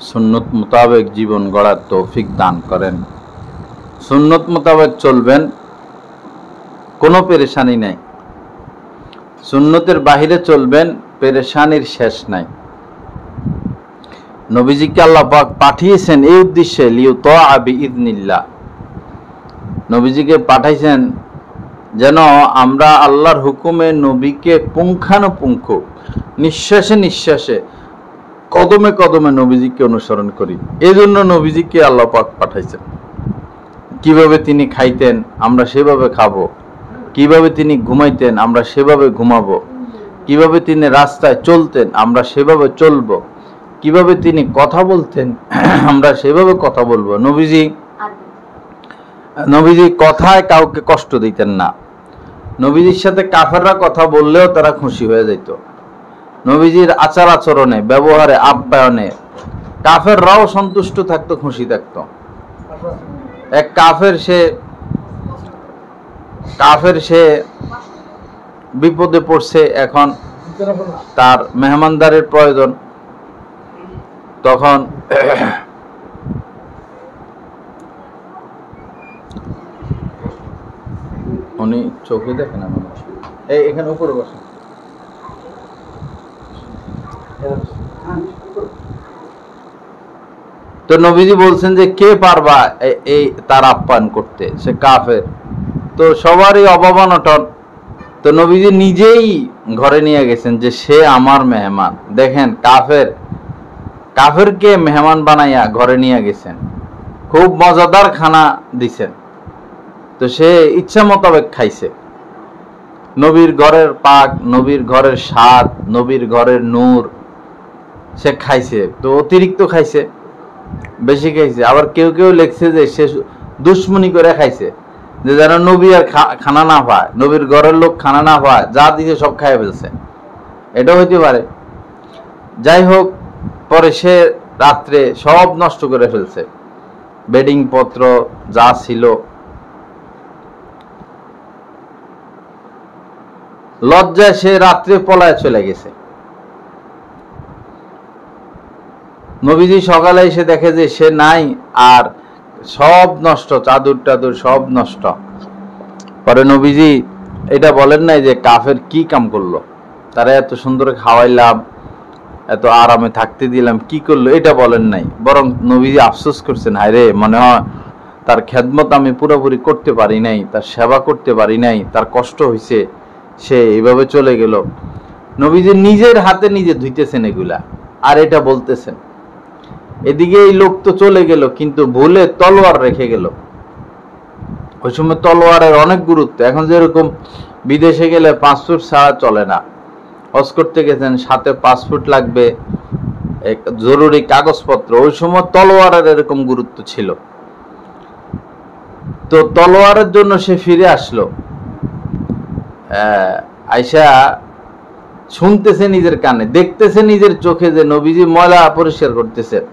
সুন্নত মোতাবেক জীবন গড়ার তৌফিক দান করেন। সুন্নত মোতাবেক চলবেন, কোনো পেরেশানি নাই। সুন্নতের বাহিরে চলবেন, পেরেশানির শেষ নাই। নবীজিকে আল্লাহ পাক পাঠিয়েছেন এই উদ্দেশ্যে, লিউতা বিইذনিল্লাহ। নবীজিকে পাঠাইছেন যেন আমরা আল্লাহর হুকুমে নবীকে পুঙ্খানুপুঙ্খ, নিঃশ্বাসে নিঃশ্বাসে, কদমে কদমে নবীজিকে অনুসরণ করি। এই জন্য নবীজিকে আল্লাহ পাক পাঠাইছেন। কিভাবে তিনি খাইতেন আমরা সেভাবে খাবো, কিভাবে তিনি ঘুমাইতেন আমরা সেভাবে ঘুমাবো, কিভাবে তিনি রাস্তায় চলতেন আমরা সেভাবে চলবো, কিভাবে তিনি কথা বলতেন আমরা সেভাবে কথা বলবো। নবীজি কথায় কাউকে কষ্ট দিতেন না। নবীজির সাথে কাফেররা কথা বললেও তারা খুশি হয়ে যেত। নবীজির আচার আচরণে, ব্যবহারে, আপ্যায়নে কাফেররাও সন্তুষ্ট থাকতো, খুশি থাকতো। এক কাফের সে বিপদে পড়ছে, এখন তার মেহমানদারের প্রয়োজন। তখন উনি চোখে দেখেন না, এখানে উপরে বসেন। তো নবীজি বলছেন যে কে পারবা এই তার আপ্যায়ন করতে, সে কাফের। তো সবারই অভাব-অনটন। তো নবীজি নিজেই ঘরে নিয়ে গেছেন যে সে আমার মেহমান। দেখেন, কাফেরকে মেহমান বানাইয়া ঘরে নিয়ে গেছেন, খুব মজাদার খানা দিছেন। তো সে ইচ্ছা মোতাবেক খাইছে। নবীর ঘরের পাক, নবীর ঘরের স্বাদ, নবীর ঘরের নূর সে খাইছে। তো অতিরিক্ত খাইছে, বেশি খাইছে। আবার কেউ কেউ লিখছে যে সে দুশ্মনী করে খাইছে, যে যেন নবী আর খানা না পায়, নবীর ঘরের লোক খানা না পায়, যা দিছে সব খাই ফেলছে। এটাও হইতে পারে। যাই হোক, পরে সে রাত্রে সব নষ্ট করে ফেলছে, বেডিং পত্র যা ছিল। লজ্জায় সে রাত্রে পলায় চলে গেছে। নবীজি সকালে এসে দেখে যে সে নাই, আর সব নষ্ট, চাদর টাদর সব নষ্ট। পরে নবীজি এটা বলেন নাই যে কাফের কি কাম করলো, তারা এত সুন্দর খাওয়াইলাম, এত আরামে থাকতে দিলাম, কি করলো, এটা বলেন নাই। বরং নবীজি আফসোস করছেন, হায় রে, মনে হয় তার খেদমত আমি পুরোপুরি করতে পারি নাই, তার সেবা করতে পারি নাই, তার কষ্ট হয়েছে, সে এইভাবে চলে গেল। নবীজি নিজের হাতে নিজে ধুইতেছেন এগুলা, আর এটা বলতেছেন। এদিকে এই লোক তো চলে গেল, কিন্তু ভুলে তলোয়ার রেখে গেল। ওই সময় তলোয়ারের অনেক গুরুত্ব। এখন যেরকম বিদেশে গেলে পাসপোর্ট ছাড়া চলে না, হজ করতে গেছেন সাথে পাসপোর্ট লাগবে, এক জরুরি কাগজপত্র। ওই সময় তলোয়ারের এরকম গুরুত্ব ছিল। তো তলোয়ারের জন্য সে ফিরে আসলো। আয়সা শুনতেছে নিজের কানে, দেখতেছে নিজের চোখে যে নবীজি ময়লা পরিষ্কার করতেছেন।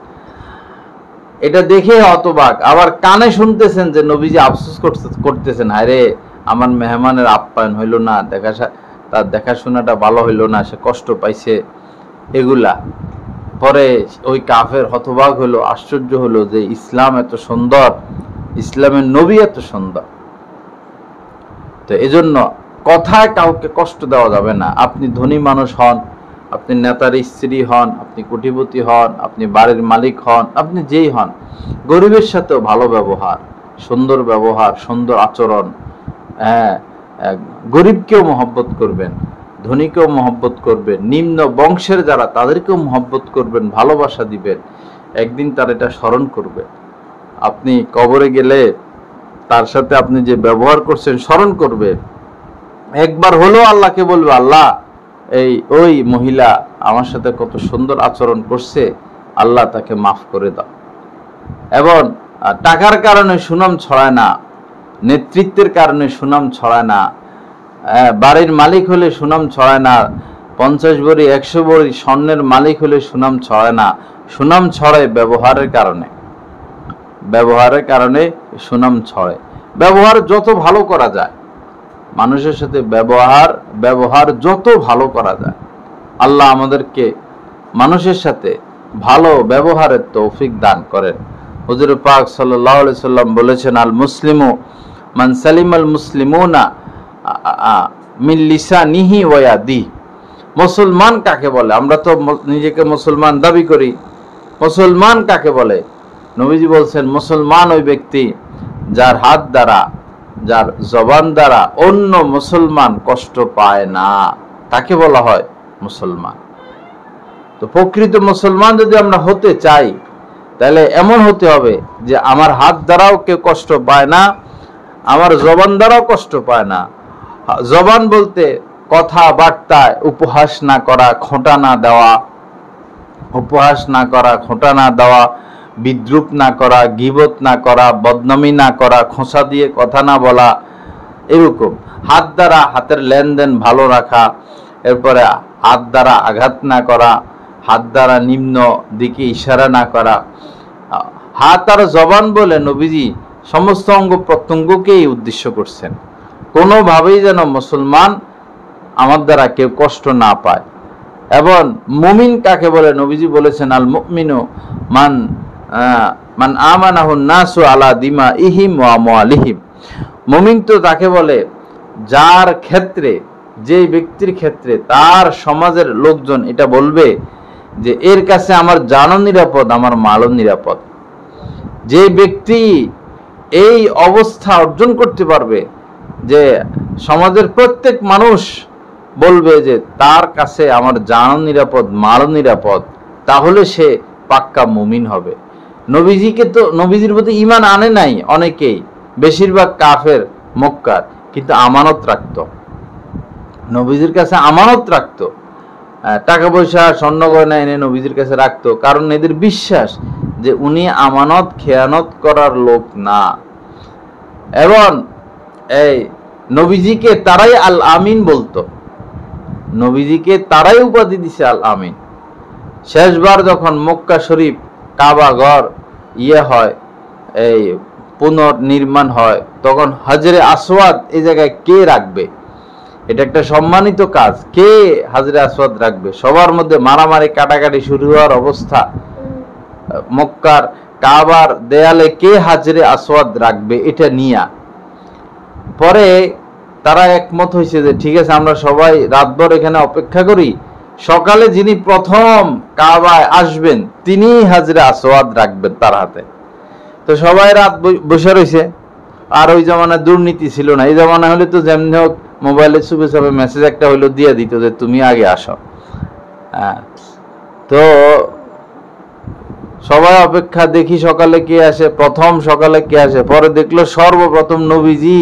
এটা দেখে হতবাক। আবার কানে শুনতেছেন যে নবীজি আফসোস করতেছেন, হায় রে, আমার মেহমানের আপ্যায়ন হইল না, তার দেখাশোনাটা ভালো হইল না, সে কষ্ট পাইছে, এগুলা। পরে ওই কাফের হতবাক হলো, আশ্চর্য হলো যে ইসলাম এত সুন্দর, ইসলামের নবী এত সুন্দর। তো এজন্য কথায় কাউকে কষ্ট দেওয়া যাবে না। আপনি ধনী মানুষ হন, আপনি নেতার স্ত্রী হন, আপনি কোটিপতি হন, আপনি বাড়ির মালিক হন, আপনি যেই হন, গরিবের সাথেও ভালো ব্যবহার, সুন্দর আচরণ। গরিবকেও মহব্বত করবেন, ধনীকেও মহব্বত করবেন, নিম্ন বংশের যারা তাদেরকেও মহব্বত করবেন, ভালোবাসা দিবেন। একদিন তার এটা স্মরণ করবে। আপনি কবরে গেলে তার সাথে আপনি যে ব্যবহার করছেন স্মরণ করবে। একবার হলো আল্লাহকে বলবে, আল্লাহ, ওই মহিলা আমার সাথে কত সুন্দর আচরণ করছে, আল্লাহ তাকে মাফ করে দাও। এবং টাকার কারণে সুনাম ছড়ায় না, নেতৃত্বের কারণে সুনাম ছড়ায় না, বাড়ির মালিক হলে সুনাম ছড়ায় না, 50 ভরি 100 ভরি স্বর্ণের মালিক হলে সুনাম ছড়ায় না। সুনাম ছড়ায় ব্যবহারের কারণে সুনাম ছড়ায়। ব্যবহার যত ভালো করা যায়, মানুষের সাথে ব্যবহার যত ভালো করা যায়, আল্লাহ আমাদেরকে মানুষের সাথে ভালো ব্যবহারের তৌফিক দান করেন। হুজুর পাক সাল্লাল্লাহু আলাইহি সাল্লাম বলেছেন, আল মুসলিমু মান সালিমাল মুসলিমুনা মিন লিসানিহি ওয়া ইয়াদিহি। মুসলমান কাকে বলে? আমরা তো নিজেকে মুসলমান দাবি করি। মুসলমান কাকে বলে? নবীজি বলছেন, মুসলমান ওই ব্যক্তি যার হাত দ্বারা, যার জবান দ্বারা অন্য মুসলমান কষ্ট পায় না, তাকে বলা হয় মুসলমান। তো প্রকৃত মুসলমান যদি আমরা হতে চাই, তাহলে এমন হতে হবে যে আমার হাত দ্বারাও কেউ কষ্ট পায় না, আমার জবান দ্বারাও কষ্ট পায় না। জবান বলতে কথাবার্তায় উপহাস না করা, খোঁটা না দেওয়া, উপহাস না করা, খোঁটা না দেওয়া, বিদ্রুপ না করা, গীবত না করা, বদনামি না করা, খোঁচা দিয়ে কথা না বলা, এরকম। হাত দ্বারা হাতের লেনদেন ভালো রাখা, এরপরে হাত দ্বারা আঘাত না করা, হাত দ্বারা নিম্ন দিকে ইশারা না করা। হাত আর জবান বলে নবীজি সমস্ত অঙ্গ প্রত্যঙ্গকেই উদ্দেশ্য করছেন। কোনোভাবেই যেন মুসলমান আমার দ্বারা কেউ কষ্ট না পায়। এবং মুমিন কাকে বলে? নবীজি বলেছেন, আল মুমিনু মান আমানাহুন নাসু আলা দিমাইহিম ওয়া আমওয়ালিহিম। মুমিন তো তাকে বলে যার ক্ষেত্রে, যে ব্যক্তির ক্ষেত্রে তার সমাজের লোকজন এটা বলবে যে এর কাছে আমার জানও নিরাপদ, আমার মালও নিরাপদ। যে ব্যক্তি এই অবস্থা অর্জন করতে পারবে যে সমাজের প্রত্যেক মানুষ বলবে যে তার কাছে আমার জানও নিরাপদ, মালও নিরাপদ, তাহলে সে পাক্কা মুমিন হবে। নবীজির প্রতি ঈমান আনে নাই অনেকেই, বেশিরভাগ কাফের মক্কার, কিন্তু আমানত রাখতো, নবীজির কাছে আমানত রাখতো। টাকা পয়সা স্বর্ণ গয়না এনে নবীজির কাছে রাখতো, কারণ এদের বিশ্বাস যে উনি আমানত খেয়ানত করার লোক না। এবং এই নবীজিকে তারাই আল আমিন বলতো, নবীজিকে তারাই উপাধি দিছে আল আমিন। শেষবার যখন মক্কা শরীফ কাবা ঘর হয়, এই পুনর্নির্মাণ হয়, তখন হাজরে আসওয়াদ এই জায়গায় কে রাখবে? এটা একটা সম্মানিত কাজ। কে হাজরে আসওয়াদ রাখবে? সবার মধ্যে মারামারি কাটাকাটি শুরু হওয়ার অবস্থা। মক্কার কাবার দেয়ালে কে হাজরে আসওয়াদ রাখবে এটা নিয়া পরে তারা একমত হয়েছে যে ঠিক আছে, আমরা সবাই রাতভর এখানে অপেক্ষা করি, সকালে যিনি প্রথম কাবায় আসবেন তিনি হাজরে আসওয়াদ রাখবেন তার হাতে। তো সবাই রাত বসে রয়েছে। আর ওই জামানায় দুর্নীতি ছিল না। এই জামানা হলে তো যেমনি হোক মোবাইলে চুপে চাপে মেসেজ একটা হইলো দিয়ে দিত যে তুমি আগে আসো। তো সবাই অপেক্ষা, দেখি সকালে কে আসে। প্রথম সকালে কে আসে? পরে দেখলো সর্বপ্রথম নবীজি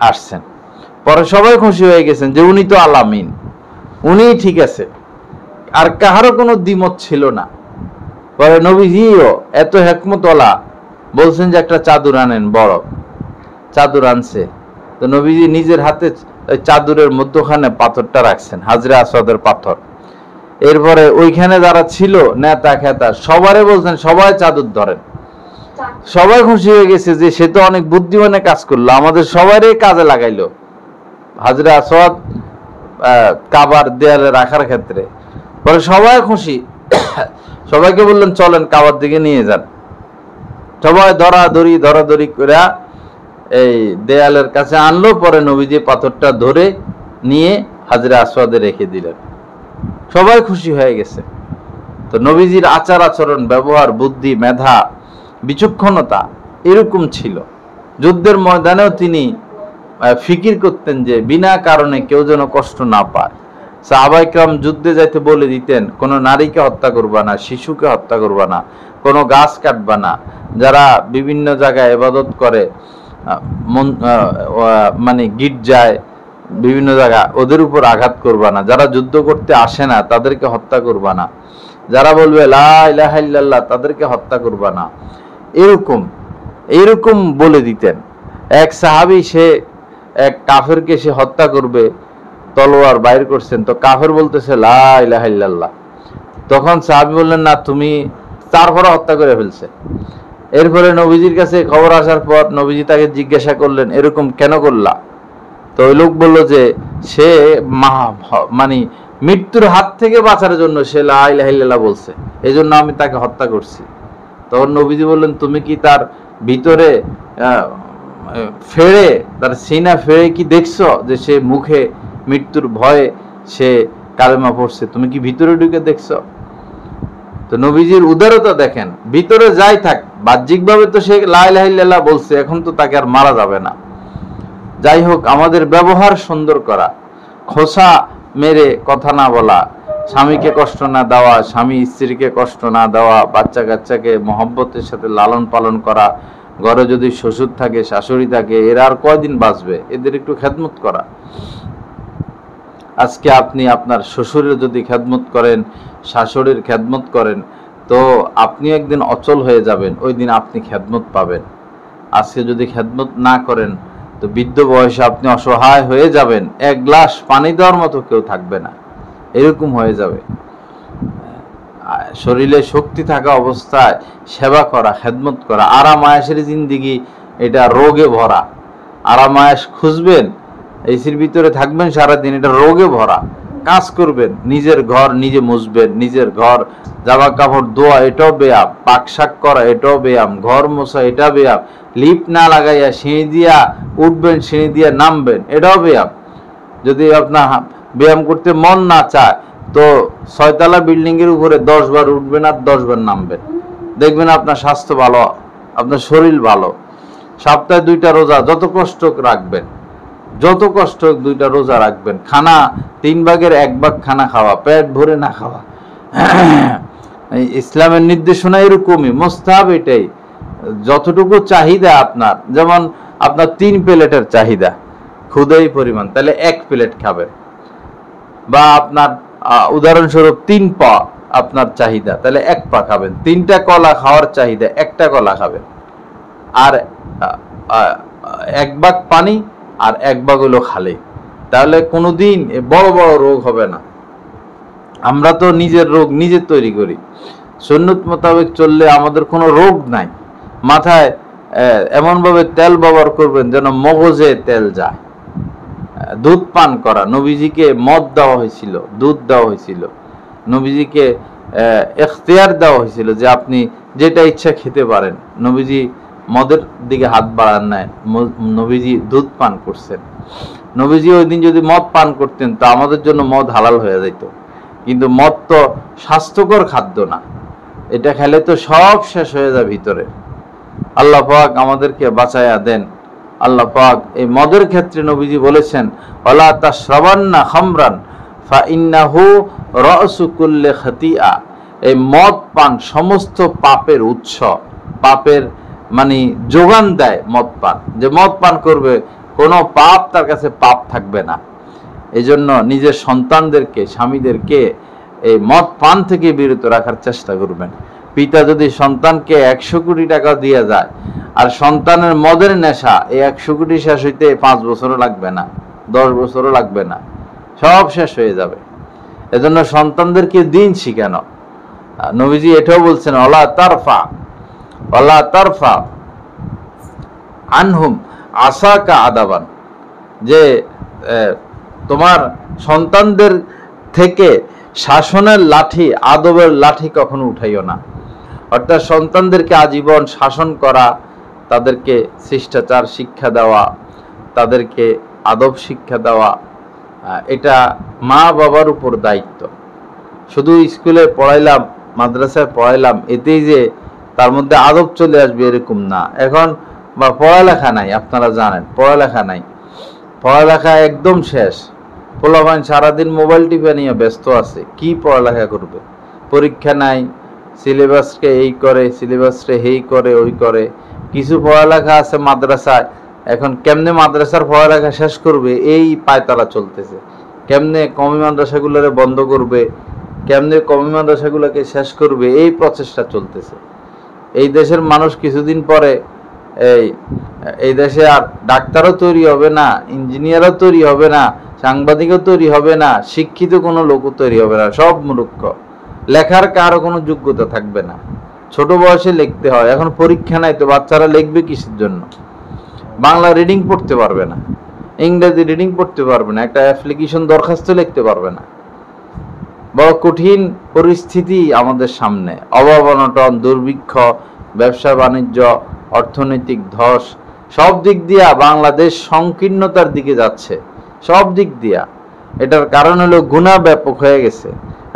আসছেন। পরে সবাই খুশি হয়ে গেছেন যে উনি তো আল আমিন, উনি ঠিক আছে, আর কাহারও কোনো দ্বিমত ছিল না। পরে নবীজিও এত হেকমতওয়ালা, বলছেন যে একটা চাদর আনেন, বড় চাদর আনছে। তো নবীজি নিজের হাতে চাদরের মধ্যখানে পাথরটা রাখছেন, হাজরে আসওয়াদের পাথর। এরপরে ওইখানে যারা ছিল নেতা খেতা সবারে বলছেন সবাই চাদর ধরেন। সবাই খুশি হয়ে গেছে যে সে তো অনেক বুদ্ধিমানে কাজ করলো, আমাদের সবারই কাজে লাগাইলো হাজরে আসওয়াদ কাবার দেয়ালে রাখার ক্ষেত্রে। পরে সবাই খুশি, সবাইকে বললেন চলেন কাবার দিকে নিয়ে যান। সবাই ধরাধরি করে এই দেয়ালের কাছে আনলো। পরে নবীজি পাথরটা ধরে নিয়ে হাজরে আসওয়াদে রেখে দিলেন। সবাই খুশি হয়ে গেছে। তো নবীজির আচার আচরণ, ব্যবহার, বুদ্ধি, মেধা, বিচক্ষণতা এরকম ছিল। যুদ্ধের ময়দানেও তিনি ফিকির করতেন যে বিনা কারণে কেউ যেন কষ্ট না পায়। সাহাবায়ে কেরাম যুদ্ধে যাইতে বলে দিতেন, কোনো নারীকে হত্যা করবা না, শিশুকে হত্যা করবা না, কোনো গাছ কাটবা না, যারা বিভিন্ন জায়গায় ইবাদত করে, মানে গির্জায় বিভিন্ন জায়গা, ওদের উপর আঘাত করবা না, যারা যুদ্ধ করতে আসে না তাদেরকে হত্যা করবা না, যারা বলবে লা ইলাহা ইল্লাল্লাহ তাদেরকে হত্যা করবা না, এরকম বলে দিতেন। এক সাহাবী, সে এক কাফেরকে সে হত্যা করবে, তলোয়ার বাইর করছেন, তো কাফের বলতেছে লা ইলাহা ইল্লাল্লাহ। তখন সাহাবী বললেন না তুমি, তারপরে হত্যা করে ফেলছে। এরপরে নবীজির কাছে খবর আসার পর নবীজি তাকে জিজ্ঞাসা করলেন এরকম কেন করলা? তো ওই লোক বলল যে সে মানে মৃত্যুর হাত থেকে বাঁচার জন্য সে লা ইলাহা ইল্লাল্লাহ বলছে, এই জন্য আমি তাকে হত্যা করছি। তখন নবীজি বললেন, তুমি কি তার ভিতরে ফেড়ে, তার সিনা ফেড়ে কি দেখছো যে সে মুখে মৃত্যুর ভয়ে সে কালেমা পড়ছে? তুমি কি ভিতরে ঢুকে দেখছো? তো নবীজির উদারতা দেখেন, ভিতরে যাই থাক, বাহ্যিকভাবে তো সে লা ইলাহা ইল্লাল্লাহ বলছে, এখন তো তাকে আর মারা যাবে না। যাই হোক, আমাদের ব্যবহার সুন্দর করা, খোসা মেরে কথা না বলা, স্বামীকে কষ্ট না দেওয়া, স্বামী স্ত্রীকে কষ্ট না দেওয়া, বাচ্চা কাচ্চাকে মহব্বতের সাথে লালন পালন করা, ঘরে যদি শ্বশুর থাকে শাশুড়ি থাকে, এরা আর কয়দিন বাঁচবে, এদের একটু খেদমত করা। আজকে আপনি আপনার শ্বশুরের যদি খেদমত করেন, শাশুড়ির খেদমত করেন, তো আপনি একদিন অচল হয়ে যাবেন, ওই দিন আপনি খেদমত পাবেন। আজকে যদি খেদমত না করেন, তো বৃদ্ধ বয়সে আপনি অসহায় হয়ে যাবেন, এক গ্লাস পানি দেওয়ার মতো কেউ থাকবে না, এরকম হয়ে যাবে। শরীরে শক্তি থাকা অবস্থায় সেবা করা, খেদমত করা। আরাম আয়েশের জিন্দিগি এটা রোগে ভরা। আরাম আয়েশ খুঁজবেন, এসির ভিতরে থাকবেন সারাদিন, এটা রোগে ভরা। কাজ করবেন, নিজের ঘর নিজে মুছবেন, নিজের ঘর জামা কাপড় ধোয়া এটাও ব্যায়াম, পাক শাক করা এটাও ব্যায়াম, ঘর মোছা এটা ব্যায়াম, লিফট না লাগাইয়া সিঁড়ি দিয়া উঠবেন, সিঁড়ি দিয়া নামবেন, এটাও ব্যায়াম। যদি আপনার ব্যায়াম করতে মন না চায়, তো 6তলা বিল্ডিং এর উপরে 10 বার উঠবেন আর 10 বার নামবেন, দেখবেন আপনার স্বাস্থ্য ভালো, আপনার শরীর ভালো। সপ্তাহে 2টা রোজা, যত কষ্ট রাখবেন, যত কষ্ট 2টা রোজা রাখবেন। খানা 3 ভাগের 1 ভাগ খানা খাওয়া, পেট ভরে না খাওয়া। ইসলামের নির্দেশনা এরকমই, মুস্তাহাব এটাই। যতটুকু চাহিদা আপনার, যেমন আপনার 3 প্লেটের চাহিদা, ক্ষুধাই পরিমাণ, তাহলে 1 প্লেট খাবেন। বা আপনার উদাহরণস্বরূপ 3 পা আপনার চাহিদা, তাহলে 1 পা খাবেন। 3টা কলা খাওয়ার চাহিদা, 1টা কলা খাবেন। আর 1 ভাগ পানি আর 1 ভাগ হলো খালি, তাহলে কোনোদিন বড় বড় রোগ হবে না। আমরা তো নিজের রোগ নিজে তৈরি করি। সুন্নত মোতাবেক চললে আমাদের কোনো রোগ নাই। মাথায় এমনভাবে তেল ব্যবহার করবেন যেন মগজে তেল যায়। দুধ পান করা, নবীজিকে মদ দেওয়া হয়েছিল, দুধ দেওয়া হয়েছিল, নবীজিকে এখতিয়ার দেওয়া হয়েছিল যে আপনি যেটা ইচ্ছা খেতে পারেন। নবীজি মদের দিকে হাত বাড়ান নাই, নবীজি দুধ পান করছেন। নবীজি ওই দিন যদি মদ পান করতেন, তো আমাদের জন্য মদ হালাল হয়ে যেত। কিন্তু মদ তো স্বাস্থ্যকর খাদ্য না, এটা খেলে তো সব শেষ হয়ে যায় ভিতরে। আল্লাহ পাক আমাদেরকে বাঁচায়া দেন। আল্লাহ পাক এই মদের ক্ষেত্রে নবীজি বলেছেন, ওয়ালা তাশরাবান্না খামরান ফাইন্নাহু রাসু কুল্লি খাতিয়া। এই মদ পান সমস্ত পাপের উৎস, পাপের মানে যোগান দেয় মদ পান। যে মদ পান করবে, কোনো পাপ তার কাছে পাপ থাকবে না। এই জন্য নিজের সন্তানদেরকে, স্বামীদেরকে এই মদ পান থেকে বিরত রাখার চেষ্টা করবেন। পিতা যদি সন্তানকে 100 কোটি টাকা দিয়ে যায়, আর সন্তানের মদের নেশা, এই 100 কোটি শেষ হইতে 5 বছরও লাগবে না, 10 বছরও লাগবে না, সব শেষ হয়ে যাবে। এজন্য সন্তানদেরকে দিন শিখানো। নবীজি এটাও বলছেন, ওয়ালা তারফা আনহুম আসাকা আদাবান, যে তোমার সন্তানদের থেকে শাসনের লাঠি, আদবের লাঠি কখনো উঠাইও না। অর্থাৎ সন্তানদেরকে আজীবন শাসন করা, তাদেরকে শিষ্টাচার শিক্ষা দেওয়া, তাদেরকে আদব শিক্ষা দেওয়া, এটা মা বাবার উপর দায়িত্ব। শুধু স্কুলে পড়াইলাম, মাদ্রাসায় পড়াইলাম, এতেই যে তার মধ্যে আদব চলে আসবে এরকম না। এখন বা পড়ালেখা নাই, আপনারা জানেন পড়ালেখা নাই, পড়ালেখা একদম শেষ। পোলাপান সারাদিন মোবাইল টিপে নিয়ে ব্যস্ত আছে, কি পড়ালেখা করবে? পরীক্ষা নাই, সিলেবাসকে এই করে, সিলেবাসকে এই করে, ওই করে। কিছু পড়ালেখা আছে মাদ্রাসায়, এখন কেমনে মাদ্রাসার পড়ালেখা শেষ করবে এই পায়তারা চলতেছে। কেমনে কওমি মাদ্রাসাগুলোরে বন্ধ করবে, কেমনে কওমি মাদ্রাসাগুলোকে শেষ করবে, এই প্রচেষ্টা চলতেছে। এই দেশের মানুষ কিছুদিন পরে এই দেশে আর ডাক্তারও তৈরি হবে না, ইঞ্জিনিয়ারও তৈরি হবে না, সাংবাদিকও তৈরি হবে না, শিক্ষিত কোনো লোকও তৈরি হবে না, সব মূর্খ। লেখার কারো কোনো যোগ্যতা থাকবে না, ছোট বয়সে লিখতে হয়। এখন পরীক্ষা নাই, তো বাচ্চারা লিখবে কিসের জন্য? বাংলা রিডিং পড়তে পারবে না। ইংরেজি রিডিং পড়তে পারবে না, একটা অ্যাপ্লিকেশন দরখাস্ত লিখতে পারবে না। বড় কঠিন পরিস্থিতি আমাদের সামনে, অভাব অনটন, দুর্ভিক্ষ, ব্যবসা বাণিজ্য, অর্থনৈতিক ধস, সব দিক দিয়া বাংলাদেশ সংকীর্ণতার দিকে যাচ্ছে, সব দিক দিয়া। এটার কারণ হলো গুনাহ ব্যাপক হয়ে গেছে।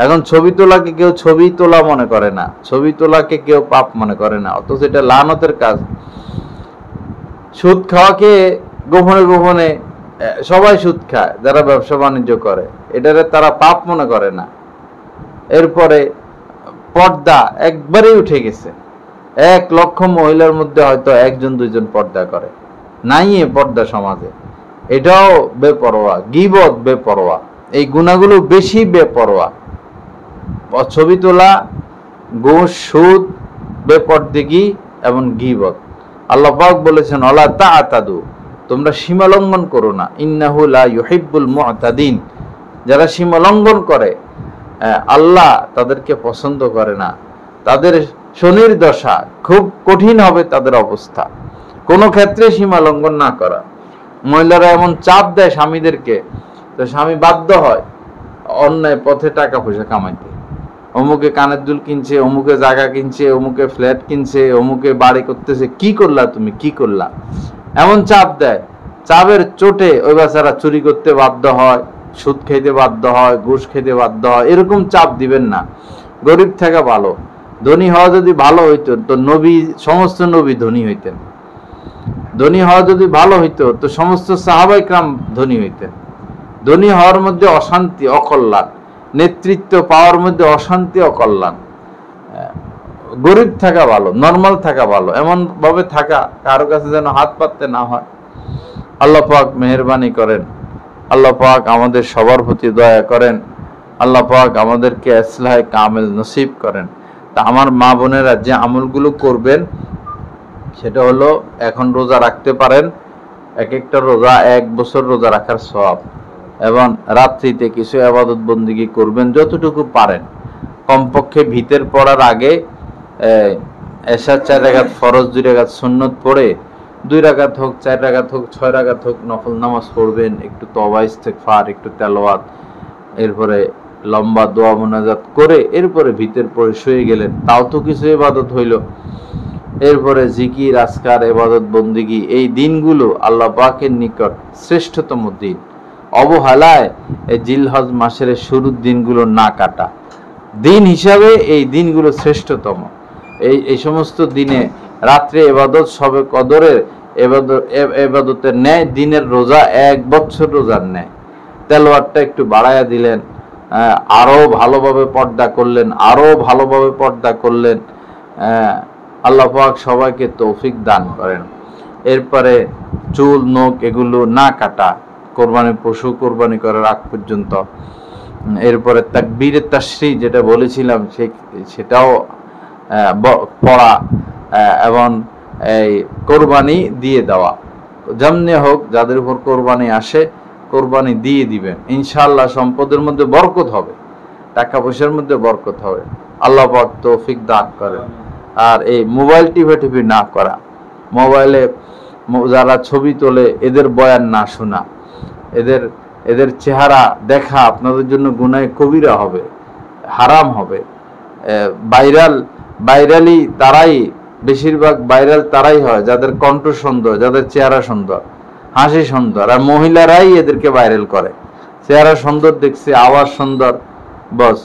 এখন ছবি তোলাকে কেউ ছবি তোলা মনে করে না, ছবি তোলাকে কেউ পাপ মনে করে না, অথচ এটা লানতের কাজ। সুদ খাওয়াকে গোপনে গোপনে সবাই সুদ খায়, যারা ব্যবসা বাণিজ্য করে, এটারে তারা পাপ মনে করে না। এরপরে পর্দা একবারেই উঠে গেছে, 1,00,000 মহিলার মধ্যে হয়তো 1-2জন পর্দা করে, নাই এ পর্দা সমাজে। এটাও বেপরোয়া, গীবত বেপরোয়া, এই গুনাহগুলো বেশি বেপরোয়া। ছবি তোলা, ঘুষ, সুদ, বেপরদেগি এবং গীবত। আল্লাহ পাক বলেছেন ওয়ালা তা'তাদু, তোমরা সীমা লঙ্ঘন করো না, ইন্নাহু লা ইউহিব্বুল মু'তাদিন, যারা সীমা লঙ্ঘন করে আল্লাহ তাদেরকে পছন্দ করে না। তাদের শনির দশা, খুব কঠিন হবে তাদের অবস্থা। কোনো ক্ষেত্রে সীমা লঙ্ঘন না করা। মহিলারা এমন চাপ দেয় স্বামীদেরকে, তো স্বামী বাধ্য হয় অন্যায় পথে টাকা পয়সা কামাইতে। অমুকে কানের দুল কিনছে, অমুকে জায়গা কিনছে, অমুকে ফ্ল্যাট কিনছে, অমুকে বাড়ি করতেছে, কি করলা তুমি, কি করলা, এমন চাপ দেয়। চাপের চোটে ওই বাচ্চারা চুরি করতে বাধ্য হয়, সুদ খেতে বাধ্য হয়, ঘুষ খেতে বাধ্য হয়। এরকম চাপ দিবেন না। গরিব থাকা ভালো। ধনী হওয়া যদি ভালো হইতো তো নবী, সমস্ত নবী ধনী হইতেন। ধনী হওয়া যদি ভালো হইতো তো সমস্ত সাহাবায়ে কেরাম ধনী হইতেন। ধনী হওয়ার মধ্যে অশান্তি, অকল্যাণ, নেতৃত্ব পাওয়ার মধ্যে অশান্তি, অকল্যাণ। গরিব থাকা ভালো, নর্মাল থাকা ভালো, এমন ভাবে থাকা কারো কাছে যেন হাত পাততে না হয়। আল্লাহ পাক মেহেরবানি করেন, আল্লাহ পাক আমাদের সবার প্রতি দয়া করেন, আল্লাহ পাক আমাদেরকে ইসলাহে কামেল নসিব করেন। তা আমার মা বোনেরা যে আমলগুলো করবেন সেটা হলো, এখন রোজা রাখতে পারেন, এক একটা রোজা 1 বছর রোজা রাখার সওয়াব, এবং রাত্রিতে কিছু ইবাদত বন্দেগী করবেন যতটুকু পারেন। কমপক্ষে ভিতর পড়ার আগে এশার 4 রাকাত ফরজ, 2 রাকাত সুন্নত পড়ে, 2 রাকাত হোক, 4 রাকাত হোক, 6 রাকাত হোক, নফল নামাজ পড়বেন, একটু তওবা ইস্তেগফার, একটু তেলাওয়াত, এরপরে লম্বা দোয়া মোনাজাত করে এরপরে ভিতর পড়ে শুয়ে গেলেন, তাও তো কিছু ইবাদত হইল। এরপরে জিকির, আজকার, ইবাদত বন্দেগী, এই দিনগুলো আল্লাহ পাকের নিকট শ্রেষ্ঠতম দিন। অবহেলায় এই জিলহজ মাসের শুরুর দিনগুলো না কাটা, দিন হিসাবে এই দিনগুলো শ্রেষ্ঠতম। এই সমস্ত দিনে রাত্রে ইবাদত, সবে কদরের ইবাদতের ন্যায় দিনের রোজা 1 বছর রোজার ন্যায়। তেলাওয়াতটা একটু বাড়ায়া দিলেন, আরো ভালোভাবে পর্দা করলেন, আরো ভালোভাবে পর্দা করলেন। আল্লাহ পাক সবাইকে তৌফিক দান করেন। এরপরে চুল, নখ এগুলো না কাটা, কোরবানি পশু কোরবানি করার আগ পর্যন্ত। এরপরে তাকবীরে তাশরিক যেটা বলেছিলাম সেটাও পড়া, এবং এই কোরবানি দিয়ে দেওয়া, যেমনি হোক যাদের উপর কোরবানি আসে কোরবানি দিয়ে দিবেন, ইনশাআল্লাহ সম্পদের মধ্যে বরকত হবে, টাকা পয়সার মধ্যে বরকত হবে। আল্লাহ পাক তৌফিক দান করেন। আর এই মোবাইল টিপি না করা, মোবাইলে যারা ছবি তোলে এদের বয়ান না শোনা, এদের চেহারা দেখা আপনাদের জন্য গুনাহে কবিরা হবে, হারাম হবে। ভাইরালি তারাই, বেশিরভাগ ভাইরাল তারাই হয় যাদের কণ্ঠ সুন্দর, যাদের চেহারা সুন্দর, হাসি সুন্দর, আর মহিলারাই এদেরকে ভাইরাল করে। চেহারা সুন্দর দেখছে, আওয়াজ সুন্দর, বস।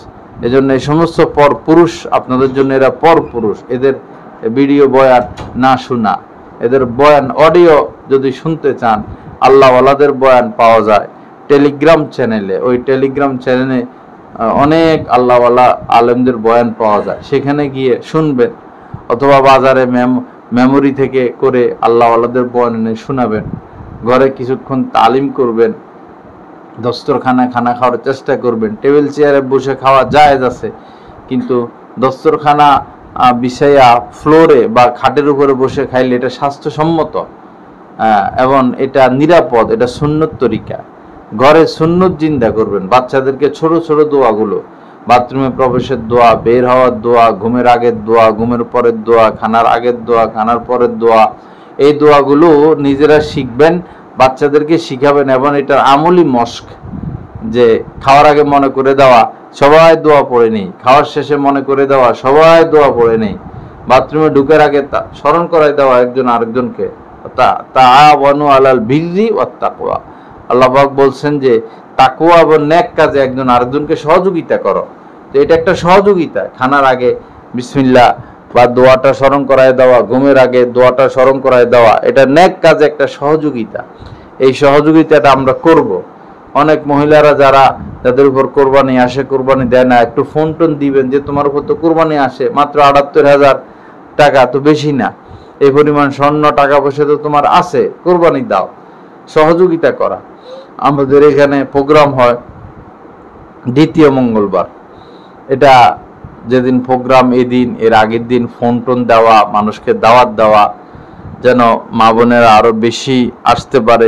এজন্য এই সমস্ত পর পুরুষ, আপনাদের জন্য এরা পর পুরুষ, এদের ভিডিও বয়ান না শোনা, এদের বয়ান অডিও যদি শুনতে চান, আল্লাহওয়ালাদের বয়ান পাওয়া যায় টেলিগ্রাম চ্যানেলে। ওই টেলিগ্রাম চ্যানেলে অনেক আল্লাহওয়ালা আলেমদের বয়ান পাওয়া যায়, সেখানে গিয়ে শুনবেন, অথবা বাজারে মেমোরি থেকে করে আল্লাহওয়ালাদের বয়ান এনে শোনাবেন। ঘরে কিছুক্ষণ তালিম করবেন, দস্তরখানায় খানা খাওয়ার চেষ্টা করবেন। টেবিল চেয়ারে বসে খাওয়া জায়েজ আছে, কিন্তু দস্তরখানা বিছাইয়া ফ্লোরে বা খাটের উপরে বসে খাইলে এটা স্বাস্থ্যসম্মত এবং এটা নিরাপদ, এটা সুন্নত তরিকা। ঘরে সুন্নত জিন্দা করবেন। বাচ্চাদেরকে ছোট ছোট দোয়াগুলো, বাথরুমে প্রবেশের দোয়া, বের হওয়ার দোয়া, ঘুমের আগের দোয়া, ঘুমের পরের দোয়া, খানার আগের দোয়া, খানার পরের দোয়া, এই দোয়াগুলো নিজেরা শিখবেন, বাচ্চাদেরকে শিখাবেন, এবং এটার আমলি মস্ক, যে খাওয়ার আগে মনে করে দেওয়া সবাই দোয়া পড়ে নেই, খাওয়ার শেষে মনে করে দেওয়া সবাই দোয়া পড়ে নেই, বাথরুমে ঢুকের আগে স্মরণ করাই দেওয়া একজন আরেকজনকে, তাআওয়ানু আলাল বিররি ওয়াত তাকওয়া। আল্লাহ পাক বলছেন যে তাকওয়া এবং নেক কাজে একজন আরেকজনকে সহযোগিতা করো। তো এটা একটা সহযোগিতা, খানার আগে বিসমিল্লাহ বা দোয়াটা স্মরণ করায় দেওয়া, ঘুমের আগে দোয়াটা স্মরণ করায় দেওয়া, এটা নেক কাজে একটা সহযোগিতা। এই সহযোগিতাটা আমরা করব। অনেক মহিলারা যাদের উপর কোরবানি আসে, কোরবানি দেয় না, একটু ফোন টোন দিবেন যে তোমার উপর তো কোরবানি আসে, মাত্র ৭৮,০০০ টাকা, তো বেশি না, এই পরিমাণ স্বর্ণ টাকা পয়সা তো তোমার আছে, কোরবানি দাও। সহযোগিতা করা। আমাদের এখানে প্রোগ্রাম হয় দ্বিতীয় মঙ্গলবার, এটা যেদিন প্রোগ্রাম এদিন এর আগের দিন ফোন টোন দেওয়া, মানুষকে দাওয়াত দেওয়া, যেন মা বোনেরা আরো বেশি আসতে পারে,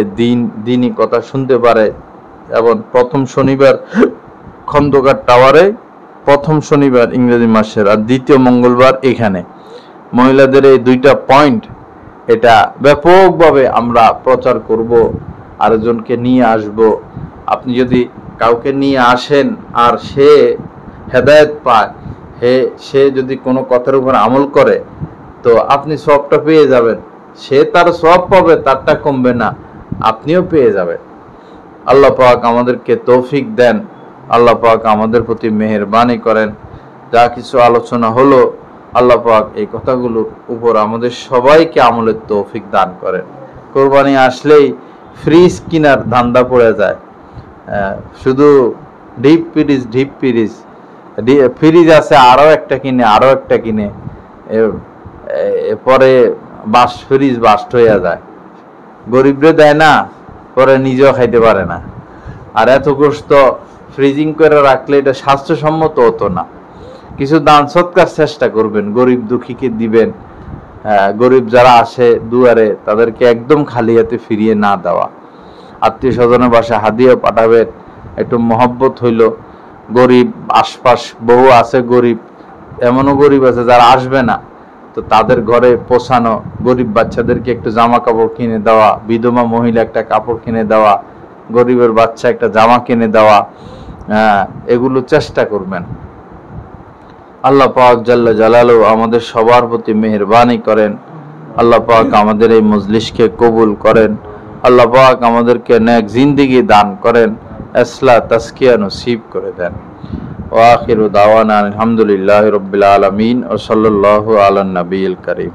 দিনই কথা শুনতে পারে। এবং প্রথম শনিবার খন্দকার টাওয়ারে, প্রথম শনিবার ইংরেজি মাসের, আর দ্বিতীয় মঙ্গলবার এখানে। মহিলাদের এই দুইটা পয়েন্ট, এটা ব্যাপকভাবে আমরা প্রচার করব, আরেকজনকে নিয়ে আসব। আপনি যদি কাউকে নিয়ে আসেন আর সে হেদায়েত পায়, সে যদি কোনো কথার উপর আমল করে, তো আপনি সওয়াবটা পেয়ে যাবেন। সে তার সওয়াব পাবে, তারটা কমবে না, আপনিও পেয়ে যাবেন। আল্লাহ পাক আমাদেরকে তৌফিক দেন, আল্লাহ পাক আমাদের প্রতি মেহেরবানি করেন। যা কিছু আলোচনা হলো, আল্লাহ পাক এই কথাগুলোর উপর আমাদের সবাইকে আমলের তৌফিক দান করেন। কোরবানি আসলেই ফ্রিজ কিনার ধান্দা পড়ে যায়, শুধু ডিপ ফ্রিজ আছে, আরও একটা কিনে, পরে ফ্রিজ বাস্ট হয়ে যায়, গরিবরে দেয় না, পরে নিজেও খাইতে পারে না। আর এত গোস্ত ফ্রিজিং করে রাখলে এটা স্বাস্থ্যসম্মত হতো না। কিছু দান সৎকার চেষ্টা করবেন, গরিব দুঃখীকে দিবেন। গরিব যারা আসে দুয়ারে, তাদেরকে একদম খালি হাতে ফিরিয়ে না দেওয়া। আত্মীয় স্বজনের বাসায় হাদিয়া পাঠাবেন, একটু মহব্বত হইল। গরিব আশপাশ বহু আছে, গরিব এমনও গরিব আছে যারা আসবে না, তো তাদের ঘরে পৌঁছানো, গরিব বাচ্চাদেরকে একটু জামা কাপড় কিনে দেওয়া, বিধবা মহিলা একটা কাপড় কিনে দেওয়া, গরিবের বাচ্চা একটা জামা কিনে দেওয়া, এগুলো চেষ্টা করবেন। আল্লাহ পাক জাল্লা জালালু আমাদের সবার প্রতি মেহেরবানি করেন। আল্লাহ পাক আমাদের এই মজলিসকে কবুল করেন। আল্লাহ পাক আমাদেরকে নেক জিন্দেগি দান করেন, ইসলাহ তাজকিয়া নসিব করে দেন। ওয়া আখিরু দাওয়ানা আলহামদুলিল্লাহি রাব্বিল আলামিন ওয়া সাল্লাল্লাহু আলা নবিয়িল কারীম।